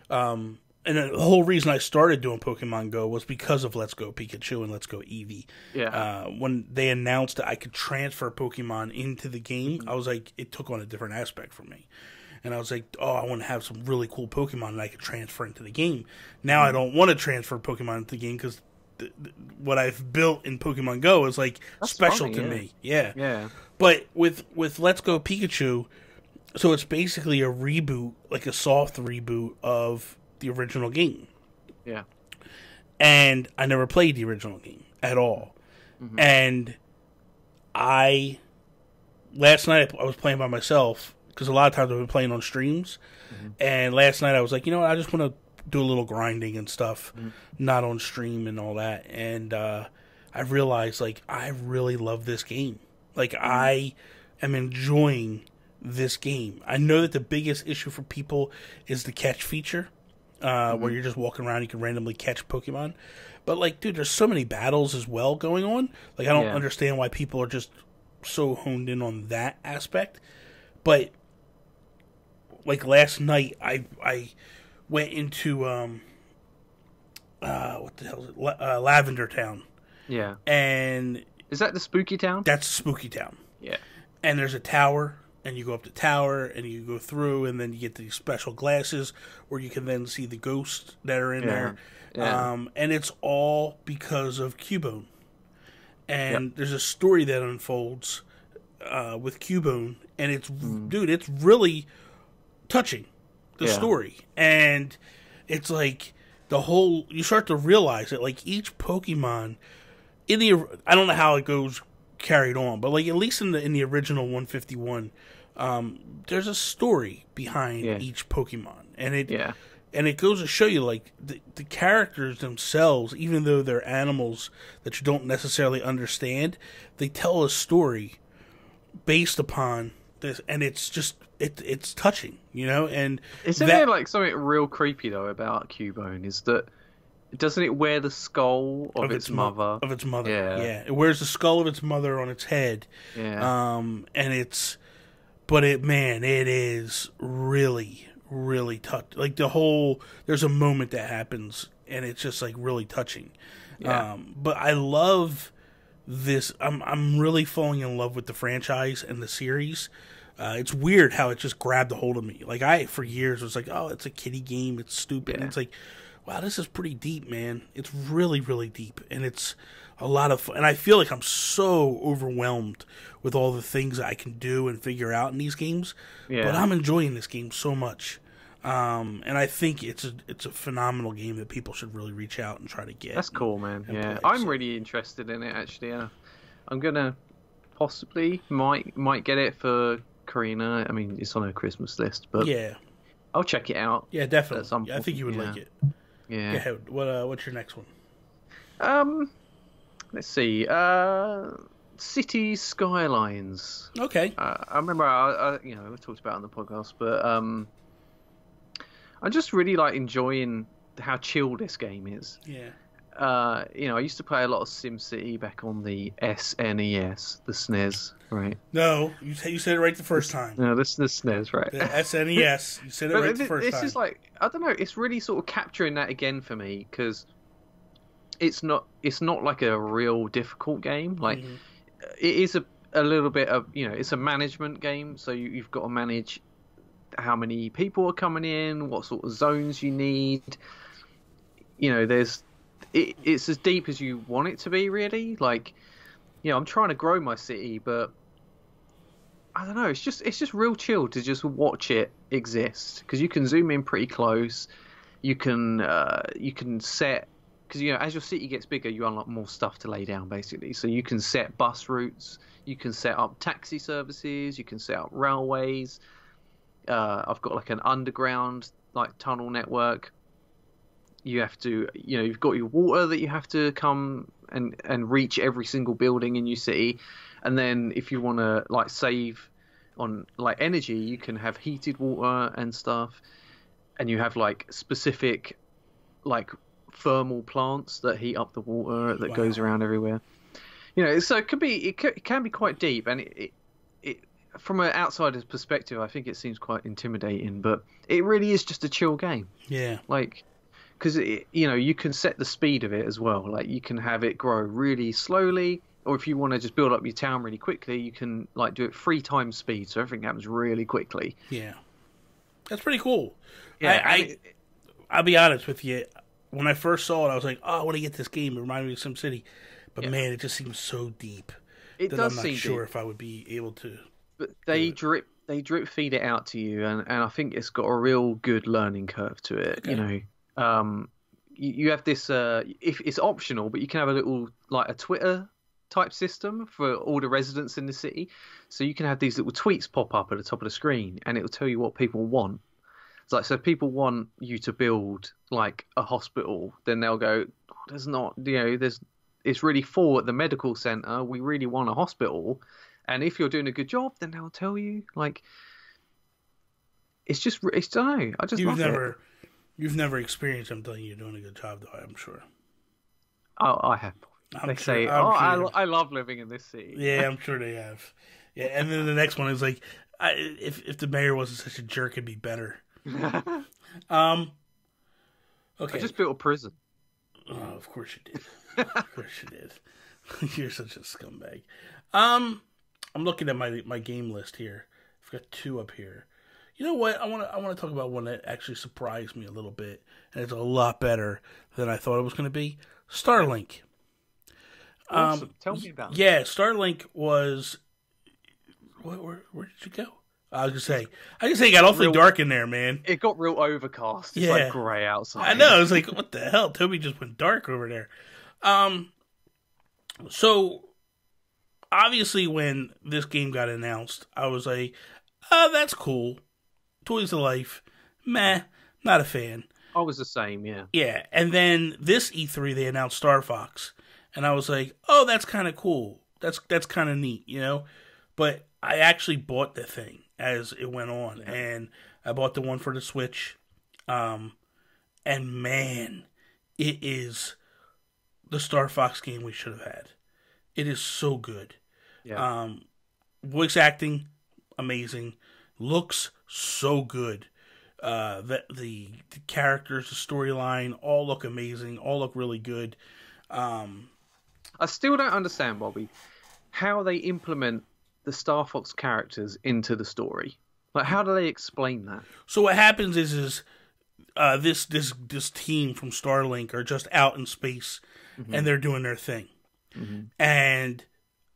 and the whole reason I started doing Pokemon Go was because of Let's Go Pikachu and Let's Go Eevee. Yeah. When they announced that I could transfer Pokemon into the game, I was like, it took on a different aspect for me. And I was like, oh, I want to have some really cool Pokemon that I could transfer into the game. Now I don't want to transfer Pokemon into the game because what I've built in Pokemon Go is like That's special funny, to yeah. me. Yeah. Yeah. But with Let's Go Pikachu, so it's basically a reboot, like a soft reboot of the original game. Yeah. And I never played the original game at all. Mm-hmm. And last night I was playing by myself because a lot of times I've been playing on streams. Mm-hmm. And last night I was like, you know what, I just want to do a little grinding and stuff, not on stream and all that. And I realized, like, I really love this game. Like, I am enjoying this game. I know that the biggest issue for people is the catch feature, where you're just walking around, you can randomly catch Pokemon. But, like, dude, there's so many battles as well going on. Like, I don't understand why people are just so honed in on that aspect. But, like, last night, I went into, what the hell is it? Lavender Town. Yeah. And is that the spooky town? That's Spooky Town. Yeah. And there's a tower, and you go up the tower, and you go through, and then you get these special glasses where you can then see the ghosts that are in there. Yeah. And it's all because of Cubone. And there's a story that unfolds with Cubone, and it's, dude, it's really touching, the story. And it's like you start to realize that, like, each Pokemon I don't know how it goes carried on, but, like, at least in the original 151, there's a story behind each Pokemon. And it goes to show you, like, the characters themselves, even though they're animals that you don't necessarily understand, they tell a story based upon this, and it's just it's touching, you know. And isn't there, like, something real creepy though about Cubone? Is that doesn't it wear the skull of its mother? Of its mother, yeah. It wears the skull of its mother on its head. Yeah. And it is really, really like there's a moment that happens, and it's just, like, really touching. Yeah. But I love this. I'm really falling in love with the franchise and the series. It's weird how it just grabbed a hold of me. Like, I, for years, was like, oh, it's a kiddie game, it's stupid. And it's like, wow, this is pretty deep, man. It's really, really deep. And it's a lot of fun. And I feel like I'm so overwhelmed with all the things that I can do and figure out in these games. Yeah. But I'm enjoying this game so much. And I think it's a phenomenal game that people should really reach out and try to get. That's cool, man. Yeah, play, I'm really interested in it, actually. I'm gonna possibly might get it for Karina. I mean, it's on her Christmas list, but I'll check it out. Yeah, definitely. I think you would like it. Yeah. Go ahead. What's your next one? Let's see. City Skylines. Okay. I remember I talked about it on the podcast, but I'm just really, like, enjoying how chill this game is. Yeah. I used to play a lot of SimCity back on the SNES, the SNES, right? No, you said it right the first time. No, this is the SNES, right? The SNES. You said it right the first time. It's just, like, I don't know. It's really sort of capturing that again for me, because it's not like a real difficult game. Like, it is a little bit of, it's a management game, so you've got to manage how many people are coming in, what sort of zones you need. It's as deep as you want it to be, really. Like, I'm trying to grow my city, but I don't know. It's just real chill to just watch it exist, because you can zoom in pretty close. You can set, because as your city gets bigger, you unlock more stuff to lay down, basically. So you can set bus routes, you can set up taxi services, you can set up railways. I've got, like, an underground, like tunnel network. You have to, you've got your water that you have to come and reach every single building in your city, and then if you want to like save on like energy, you can have heated water and stuff, and you have like specific like thermal plants that heat up the water that goes around everywhere. So it can be quite deep, and it from an outsider's perspective, I think it seems quite intimidating, but it really is just a chill game. Yeah, like because you can set the speed of it as well. Like you can have it grow really slowly, or if you want to just build up your town really quickly, you can like do it 3 times speed, so everything happens really quickly. Yeah, that's pretty cool. Yeah, I'll be honest with you. When I first saw it, I was like, "Oh, I want to get this game." It reminded me of SimCity, but man, it just seems so deep that I'm not sure if I would be able to. But they drip feed it out to you, and I think it's got a real good learning curve to it. Okay. You have this. If it's optional, but you can have a little like a Twitter type system for all the residents in the city, so you can have these little tweets pop up at the top of the screen, and it will tell you what people want. It's like, so if people want you to build like a hospital, then they'll go, there's not, it's really full at the medical center. We really want a hospital. And if you're doing a good job, then they'll tell you. Like, it's just, I don't know. I just love it. You've never experienced them telling you you're doing a good job, though, I'm sure. Oh, I have. I love living in this city. Yeah, I'm sure they have. Yeah, and then the next one is like, if the mayor wasn't such a jerk, it'd be better. Okay. I just built a prison. Oh, of course you did. Of course you did. You're such a scumbag. I'm looking at my game list here. I've got 2 up here. You know what? I want to talk about one that actually surprised me a little bit, and it's a lot better than I thought it was going to be. Starlink. Awesome. Tell me about it. Yeah, Starlink was. Where did you go? I was gonna say it got awfully dark in there, man. It got real overcast. It's like grey outside. I know. I was like, what the hell? Toby just went dark over there. So obviously when this game got announced, I was like, oh, that's cool. Toys to life. Meh. Not a fan. I was the same, yeah. Yeah. And then this E3 they announced Star Fox. And I was like, oh, that's kind of cool. That's kind of neat, But I actually bought the thing as it went on, and I bought the one for the Switch, and man, it is the Star Fox game we should have had. It is so good. Yeah. Voice acting, amazing. Looks so good. The characters, the storyline, all look amazing. All look really good. I still don't understand, Bobby, how they implement the Star Fox characters into the story. Like, how do they explain that? So what happens is this team from Starlink are just out in space, and they're doing their thing, and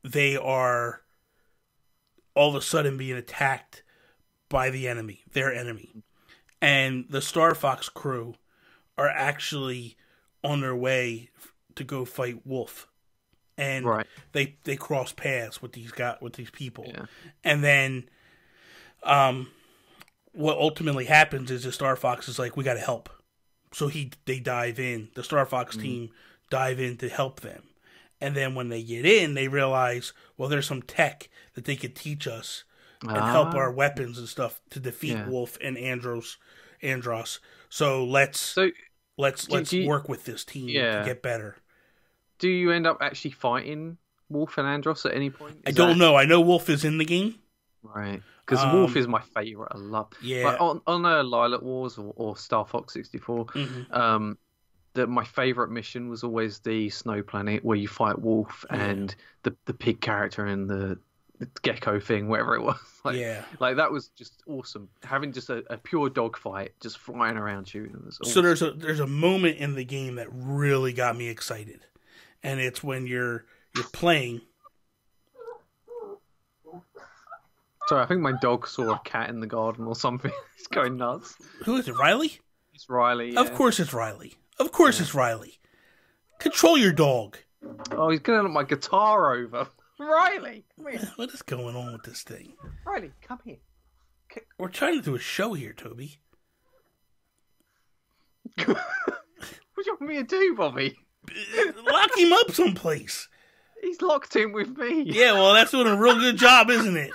they are all of a sudden being attacked by their enemy, and the Star Fox crew are actually on their way to go fight Wolf. And they cross paths with these people, and then what ultimately happens is the Star Fox is like, we got to help, so they dive in. The Star Fox team dive in to help them, and then when they get in, they realize, well, there's some tech that they could teach us and help our weapons and stuff to defeat Wolf and Andros. So let's work with this team to get better. Do you end up actually fighting Wolf and Andros at any point? I don't know. I know Wolf is in the game. Right. Because Wolf is my favourite. I love. Yeah. Like on Lilac Wars or Star Fox 64, my favourite mission was always the Snow Planet, where you fight Wolf and the pig character and the gecko thing, whatever it was. Like that was just awesome. Having just a pure dogfight, just flying around shooting. Was awesome. So there's a moment in the game that really got me excited. And it's when you're playing. Sorry, I think my dog saw a cat in the garden or something. It's going nuts. Who is it, Riley? It's Riley, yeah. Of course it's Riley. Of course it's Riley. Control your dog. Oh, he's going to knock my guitar over. Riley, come here. What is going on with this thing? Riley, come here. We're trying to do a show here, Toby. What do you want me to do, Bobby? Lock him up someplace. He's locked in with me. Yeah, well, that's doing a real good job, isn't it?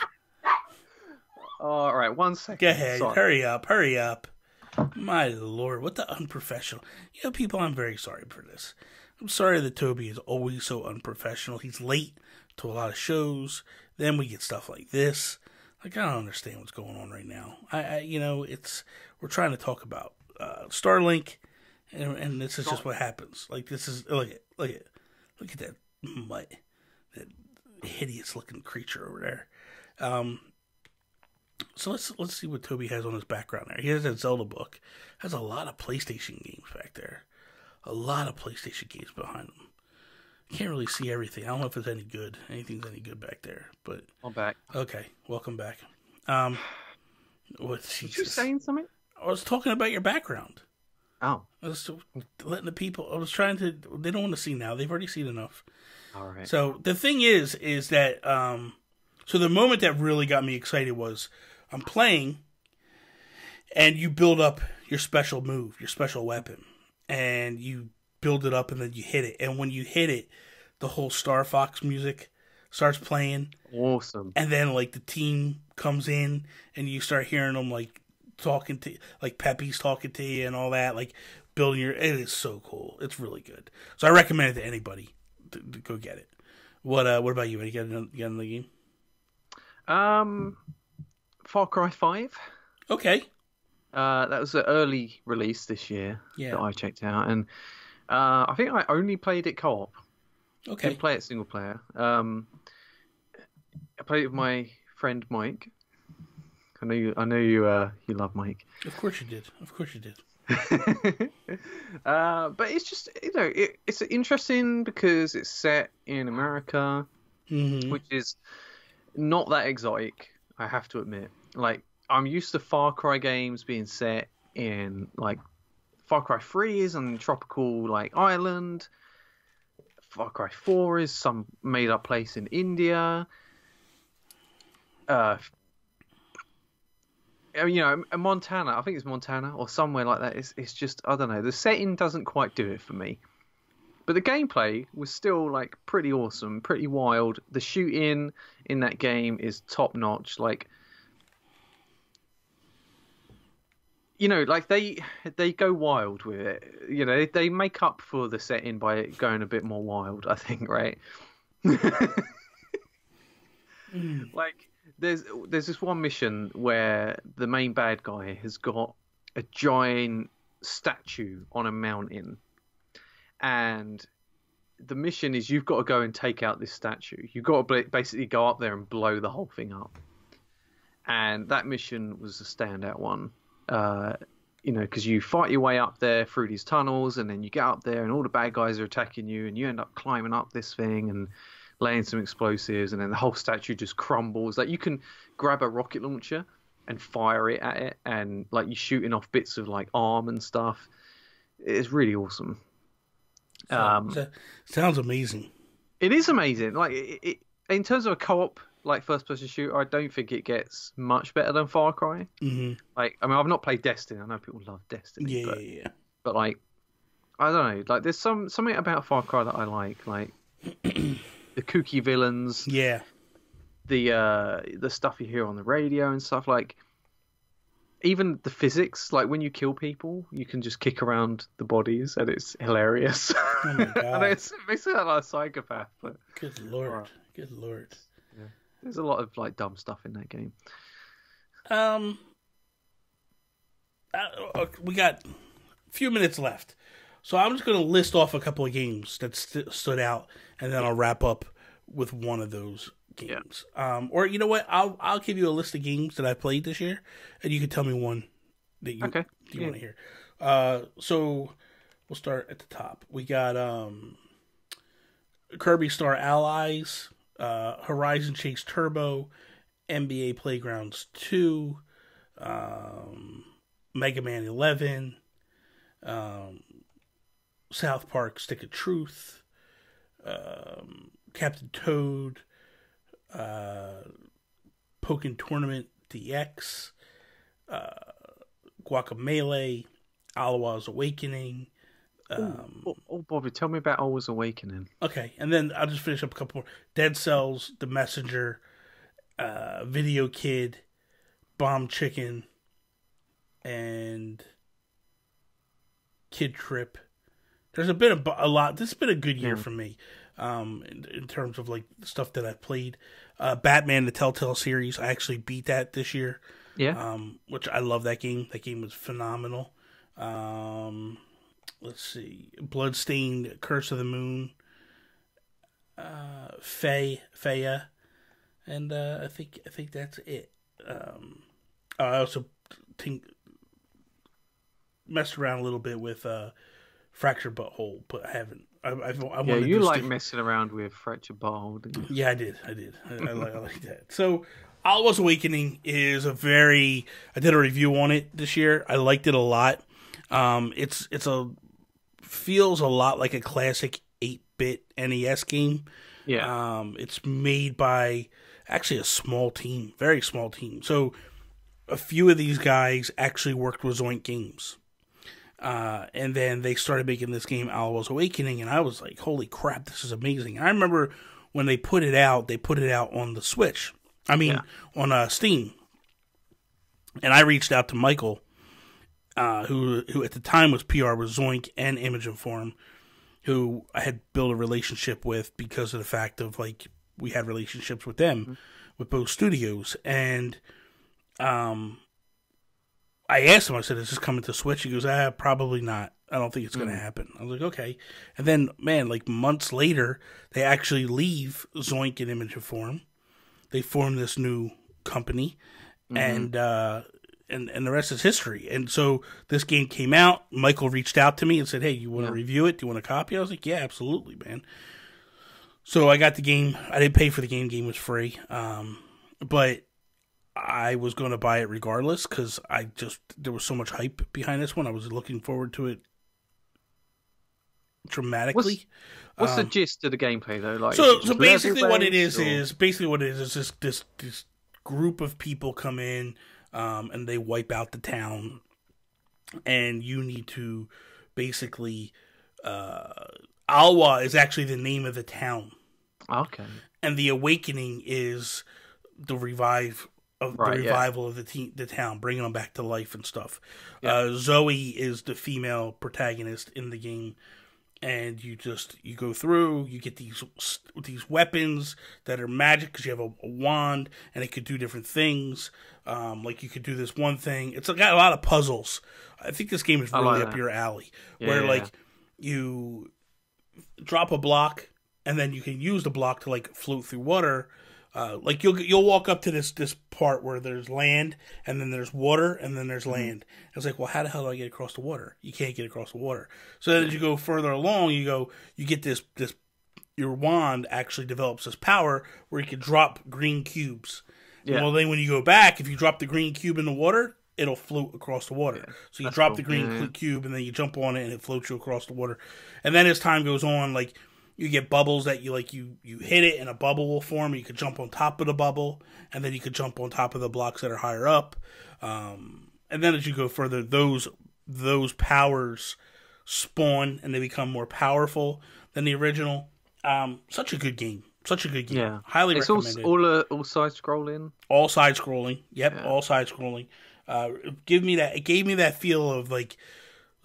All right, 1 second. Go ahead. Sorry. Hurry up. My Lord, what the unprofessional. You know, people, I'm very sorry for this. I'm sorry that Toby is always so unprofessional. He's late to a lot of shows. Then we get stuff like this. Like, I don't understand what's going on right now. We're trying to talk about Starlink, and this is just what happens. Like, this is, look at that mutt, that hideous looking creature over there. So let's see what Toby has on his background there. He has that Zelda book. Has a lot of PlayStation games back there. A lot of PlayStation games behind him. Can't really see everything. I don't know if it's any good. Anything's any good back there. But I'm back. Okay, welcome back. Were you saying something? I was talking about your background. Oh. I was letting the people. I was trying to. They don't want to see now. They've already seen enough. All right. So the thing is that so the moment that really got me excited was I'm playing, and you build up your special move, your special weapon, and you build it up, and then you hit it. And when you hit it, the whole Star Fox music starts playing. Awesome. And then like the team comes in, and you start hearing them like talking to, like Pepe's talking to you and all that, like building your. It is so cool. It's really good. So I recommend it to anybody to go get it. What about you? You got another game? Far Cry 5. Okay. That was an early release this year that I checked out, and I think I only played it co-op. Okay. Didn't play it single player. I played it with my friend Mike. I know you love Mike. Of course you did. But it's just, it's interesting because it's set in America, which is not that exotic, I have to admit. Like, I'm used to Far Cry games being set in, like, Far Cry 3 is on a tropical, like, island. Far Cry 4 is some made-up place in India. Montana, I think it's Montana or somewhere like that. It's just, I don't know. The setting doesn't quite do it for me. But the gameplay was still, like, pretty awesome, pretty wild. The shooting in that game is top-notch. Like, like, they go wild with it. They make up for the setting by going a bit more wild, I think, right? Like, there's this one mission where the main bad guy has got a giant statue on a mountain. And the mission is you've got to go and take out this statue. You've got to basically go up there and blow the whole thing up. And that mission was a standout one. Because you fight your way up there through these tunnels, and then you get up there and all the bad guys are attacking you, and you end up climbing up this thing and laying some explosives, and then the whole statue just crumbles. Like, you can grab a rocket launcher and fire it at it, and like you're shooting off bits of like arm and stuff. It's really awesome. Sounds amazing. It is amazing. Like, it in terms of a co-op, like, first-person shooter, I don't think it gets much better than Far Cry. Mm-hmm. Like, I mean, I've not played Destiny. I know people love Destiny. Yeah. But like, I don't know. Like, there's something about Far Cry that I like. Like, the kooky villains. Yeah. The stuff you hear on the radio and stuff. Like, even the physics. Like, when you kill people, you can just kick around the bodies, and it's hilarious. Oh my god! And it makes me sound like a psychopath. But good lord. Yeah. There's a lot of like dumb stuff in that game. We got a few minutes left, so I'm just going to list off a couple of games that stood out, and then I'll wrap up with one of those games. Yeah. Or you know what? I'll give you a list of games that I played this year, and you can tell me one that you want to hear. So we'll start at the top. We got Kirby Star Allies, Horizon Chase Turbo, NBA Playgrounds 2, Mega Man 11, South Park Stick of Truth, Captain Toad, Pokken Tournament DX, Guacamelee, Alwa's Awakening. Bobby, tell me about Alwa's Awakening. Okay, and then I'll just finish up a couple more. Dead Cells, The Messenger, Video Kid, Bomb Chicken, and Kid Trip. There's a lot. This has been a good year for me, in terms of like stuff that I've played. Batman: The Telltale series. I actually beat that this year. Yeah. Which I love that game. That game was phenomenal. Let's see. Bloodstained, Curse of the Moon, Faya, and I think that's it. I also messed around a little bit with Fractured Butthole, but I haven't. You like messing around with Fractured Butthole, didn't you? Yeah, I did. I like that. So, Alwa's Awakening is I did a review on it this year. I liked it a lot. Feels a lot like a classic 8-bit NES game. Yeah. It's made by actually a small team, very small team. So a few of these guys actually worked with Zoink Games. And then they started making this game, Alwa's Awakening, and I was like, holy crap, this is amazing. And I remember when they put it out on the Switch. On Steam. And I reached out to Michael, who at the time was PR with Zoink and Image Inform, who I had built a relationship with because of the fact of, like, we had relationships with them, with both studios. And I asked him, I said, is this coming to Switch? He goes, probably not. I don't think it's going to happen. I was like, okay. And then, man, like months later, they actually leave Zoink and Image Inform. They form this new company, and the rest is history. And so this game came out. Michael reached out to me and said, hey, you want to review it? Do you want a copy? I was like, yeah, absolutely, man. So I got the game. I didn't pay for the game. The game was free. But I was going to buy it regardless because there was so much hype behind this one. I was looking forward to it dramatically. What's the gist of the gameplay though? Like, so basically what it is this group of people come in, and they wipe out the town, and you need to basically, Alwa is actually the name of the town. Okay. And the Awakening is the revival of the town, bringing them back to life and stuff. Yeah. Zoe is the female protagonist in the game. And you go through, you get these weapons that are magic because you have a wand and it could do different things. Like you could do this one thing. It's got a lot of puzzles. I think this game is really up your alley. Like you drop a block and then you can use the block to like float through water. Like you'll walk up to this part where there's land and then there's water and then there's land. It's like, well, how the hell do I get across the water? You can't get across the water. So then as you go further along, you get this your wand actually develops this power where you can drop green cubes. Yeah. Well, then when you go back, if you drop the green cube in the water, it'll float across the water. Yeah. So you drop the green cube and then you jump on it and it floats you across the water. And then as time goes on, like, you get bubbles that you hit it and a bubble will form. You could jump on top of the bubble, and then you could jump on top of the blocks that are higher up. And then as you go further, those powers spawn and they become more powerful than the original. Such a good game. Yeah. Highly recommended. It's all side scrolling. All side scrolling. Yep, yeah. All side scrolling. It gave me that feel of like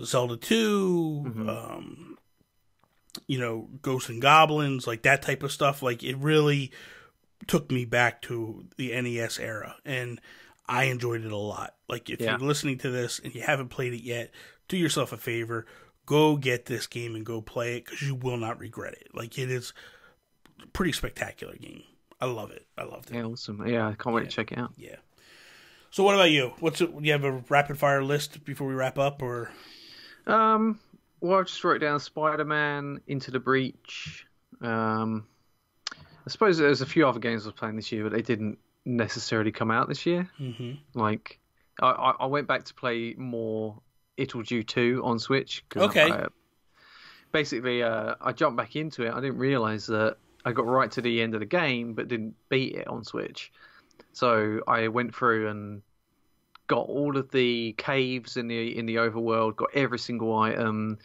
Zelda 2. Ghosts and Goblins, like that type of stuff. Like, it really took me back to the NES era, and I enjoyed it a lot. Like, if you're listening to this and you haven't played it yet, do yourself a favor, go get this game and go play it, because you will not regret it. Like, it is a pretty spectacular game. I love it. I loved it. Yeah, awesome. Yeah, I can't wait to check it out. Yeah. So what about you? Do you have a rapid fire list before we wrap up, or? Well, I just wrote down Spider-Man, Into the Breach. I suppose there's a few other games I was playing this year, but they didn't necessarily come out this year. Mm-hmm. Like, I went back to play more Italju 2 on Switch. Okay. I jumped back into it. I didn't realise that I got right to the end of the game, but didn't beat it on Switch. So I went through and got all of the caves in the overworld, got every single item,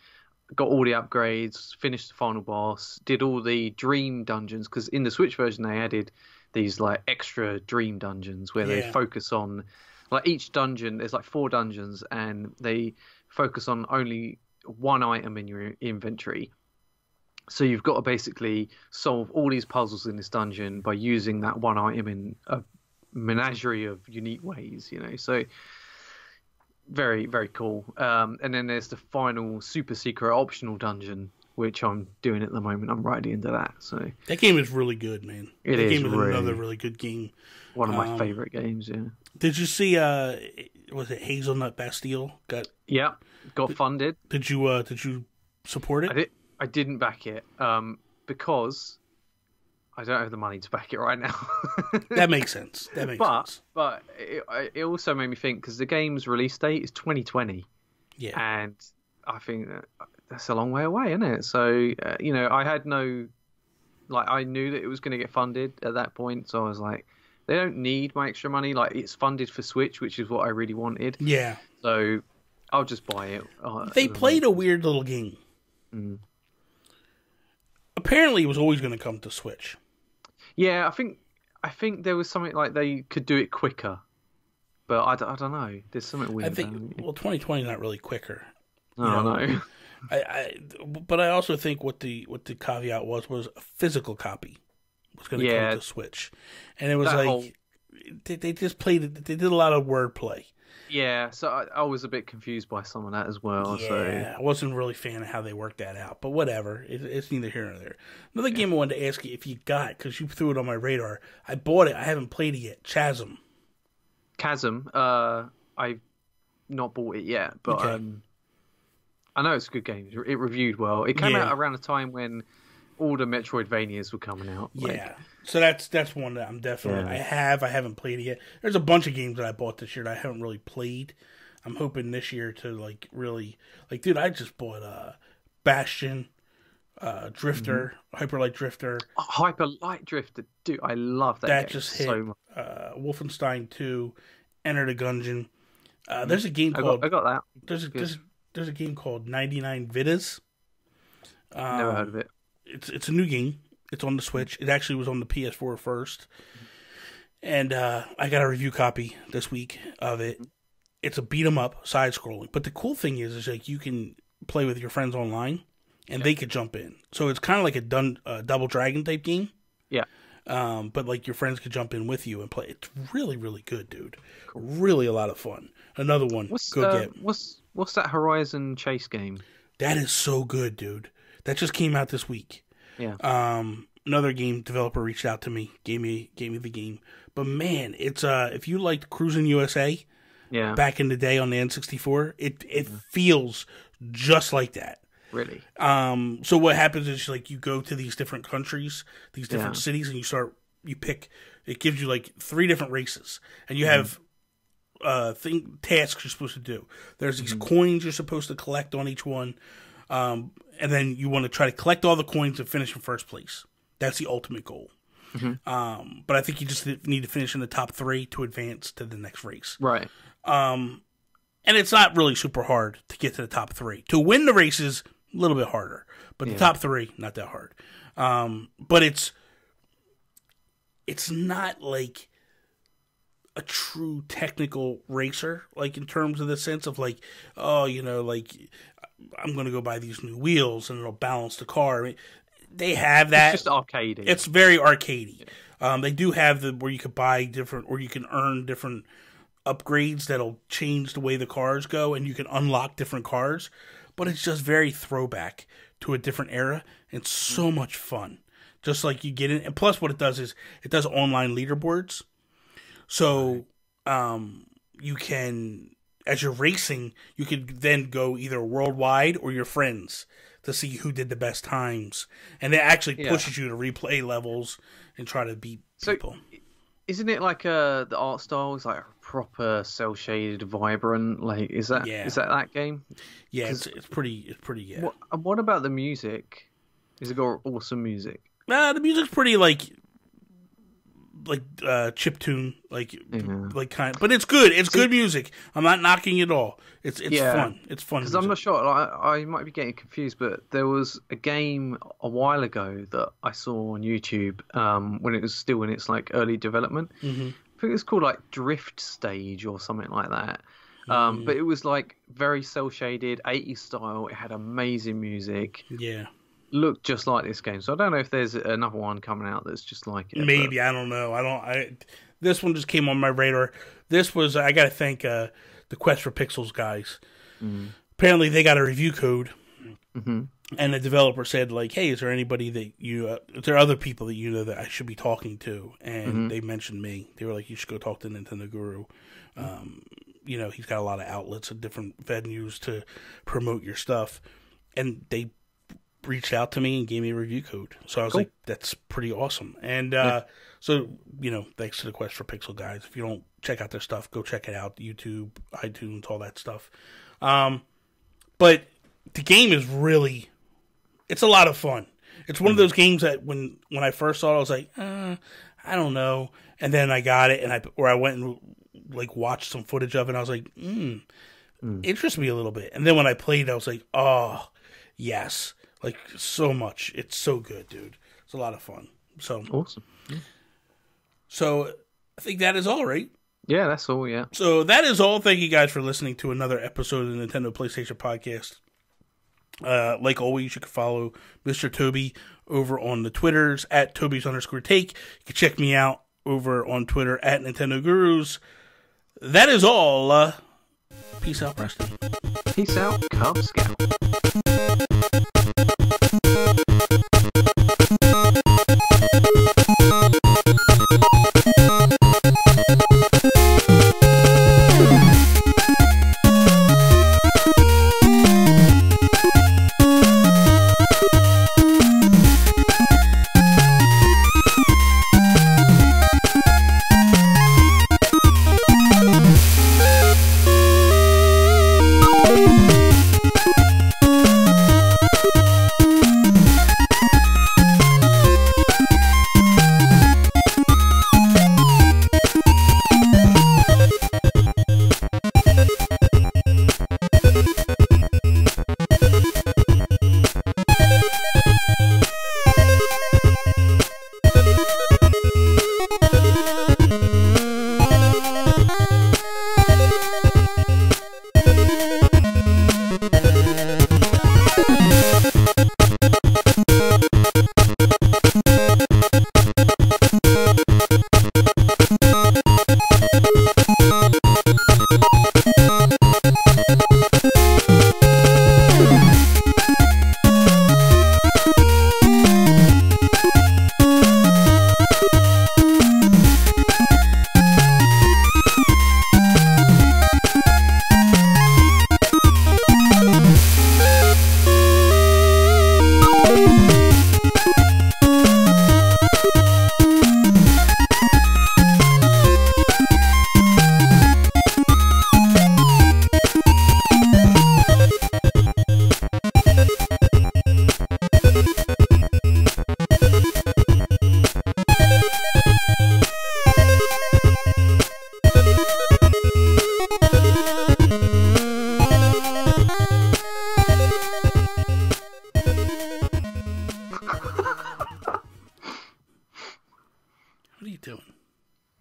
got all the upgrades, finished the final boss, did all the dream dungeons, because in the Switch version they added these like extra dream dungeons where they focus on like each dungeon. There's like 4 dungeons and they focus on only one item in your inventory. So you've got to basically solve all these puzzles in this dungeon by using that one item in a menagerie of unique ways, you know. So very, very cool. And then there's the final super secret optional dungeon, which I'm doing at the moment. I'm right into that. So that game is really good, man. That game is another really good game. One of my favorite games. Yeah. Did you see? Was it Hazelnut Bastille? Got funded. Did you support it? I didn't back it because I don't have the money to back it right now. That makes sense. Sense. But it also made me think, because the game's release date is 2020. Yeah. And I think that's a long way away, isn't it? So, you know, I had no... Like, I knew that it was going to get funded at that point, so I was like, they don't need my extra money. Like, it's funded for Switch, which is what I really wanted. Yeah. So, I'll just buy it. They played a weird little game. Mm. Apparently, it was always going to come to Switch. Yeah, I think there was something like they could do it quicker, but I don't know. There's something weird. I think 2020 is not really quicker. No. But I also think what the caveat was a physical copy was going to come to Switch, and it was they just played it. They did a lot of wordplay. Yeah, so I was a bit confused by some of that as well. Yeah, so. I wasn't really a fan of how they worked that out, but whatever. It's neither here nor there. Another game I wanted to ask you if you got, because you threw it on my radar. I bought it. I haven't played it yet. Chasm. I've not bought it yet, but I know it's a good game. It reviewed well. It came out around the time when all the Metroidvanias were coming out. So that's one that I'm definitely I haven't played it yet. There's a bunch of games that I bought this year that I haven't really played. I'm hoping this year to really dude, I just bought Bastion, Drifter, Hyper Light Drifter. Hyper Light Drifter, dude, I love that game just hit so much. Wolfenstein 2, Enter the Gungeon. There's a game called I got that. There's a game called 99 Vidas. Never heard of it. It's a new game. It's on the Switch. It actually was on the PS4 first. And I got a review copy this week of it. It's a beat-em-up, side-scrolling. But the cool thing is like you can play with your friends online, and they could jump in. So it's kind of like a Double Dragon type game. Yeah. But like your friends could jump in with you and play. It's really, really good, dude. Cool. Really a lot of fun. Another one. What's that Horizon Chase game? That is so good, dude. That just came out this week. Yeah. Another game developer reached out to me, gave me the game. But man, it's if you liked Cruis'n USA, back in the day on the N64, it feels just like that. Really? So what happens is like you go to these different countries, these different cities, and you pick. It gives you like 3 different races, and you have tasks you're supposed to do. There's these coins you're supposed to collect on each one. And then you want to try to collect all the coins and finish in first place. That's the ultimate goal. Mm-hmm. But I think you just need to finish in the top 3 to advance to the next race. Right. And it's not really super hard to get to the top 3. To win the race is a little bit harder. But the top 3, not that hard. But it's not like a true technical racer, like in terms of the sense of like, I'm going to go buy these new wheels and it'll balance the car. I mean, they have that. It's just arcadey. It's very arcadey. They do have where you could buy different, or you can earn different upgrades that'll change the way the cars go, and you can unlock different cars. But it's just very throwback to a different era. It's so much fun. Just like you get in, and plus what it does is it does online leaderboards. So you can, as you're racing, you could then go either worldwide or your friends to see who did the best times. And it actually pushes you to replay levels and try to beat people. Isn't it like the art style is like proper cel-shaded, vibrant? Like is that that game? Yeah, it's pretty yeah. What about the music? Has it got awesome music? The music's pretty like chiptune, but it's good. It's good music. I'm not knocking it all. It's fun. It's fun. Because I'm not sure. I might be getting confused, but there was a game a while ago that I saw on YouTube when it was still in its early development. Mm-hmm. I think it was called Drift Stage or something like that. But it was very cel shaded, 80s style. It had amazing music. Yeah. Looked just like this game. So I don't know if there's another one coming out that's just like it. Maybe, I don't know. This one just came on my radar. This was, I gotta thank the Quest for Pixels guys. Mm. Apparently they got a review code. Mm-hmm. And the developer said, hey, is there anybody that is there other people that you know that I should be talking to? And they mentioned me. They were like, you should go talk to Nintendo Guru. He's got a lot of outlets and different venues to promote your stuff. And they reached out to me and gave me a review code. So I was like, that's pretty awesome. And so, thanks to the Quest for Pixel guys. If you don't check out their stuff, go check it out. YouTube, iTunes, all that stuff. But the game is really, it's a lot of fun. It's one of those games that when I first saw it, I was like, I don't know. And then I got it, and I went and watched some footage of it, and I was like, interests me a little bit. And then when I played, I was like, oh, yes. So much. It's so good, dude. It's a lot of fun. So awesome. Yeah. So I think that is all, right? Yeah, that's all, yeah. So that is all. Thank you guys for listening to another episode of the Nintendo PlayStation Podcast. Like always, you can follow Mr. Toby over on the Twitters at Toby's_take. You can check me out over on Twitter at Nintendo Gurus. That is all. Peace out, Preston. Peace out, Cub Scout.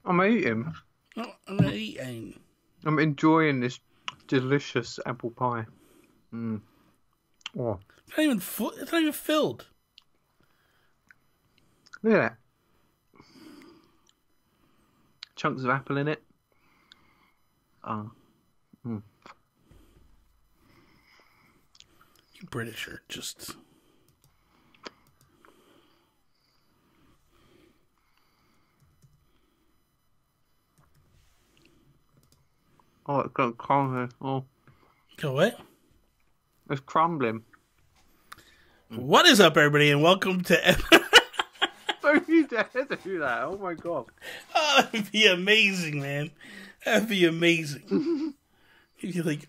I'm eating. Oh, I'm eating. I'm enjoying this delicious apple pie. Oh. It's not even filled. Look at that. Chunks of apple in it. You British are just... Oh, it's got crumbling. Oh. Go what? It's crumbling. What is up, everybody, and welcome to... Don't you dare do that. Oh, my God. Oh, that'd be amazing, man. That'd be amazing. You'd be like...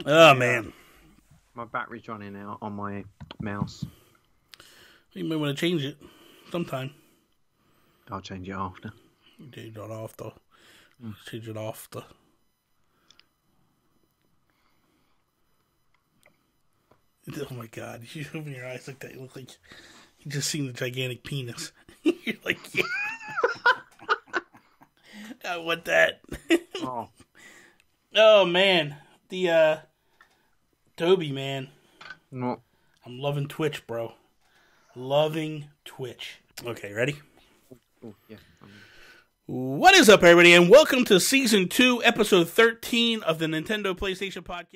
Oh, man. My battery's running out on my mouse. You may want to change it sometime. I'll change it after. Change it after. Change it after. Oh my god, you open your eyes like that, you look like you just seen the gigantic penis. You're like, yeah. I want that. Oh. Oh man. The Toby, man. What? I'm loving Twitch, bro. Loving Twitch. Okay, ready? Oh, yeah. What is up, everybody, and welcome to Season 2, Episode 13 of the Nintendo PlayStation Podcast.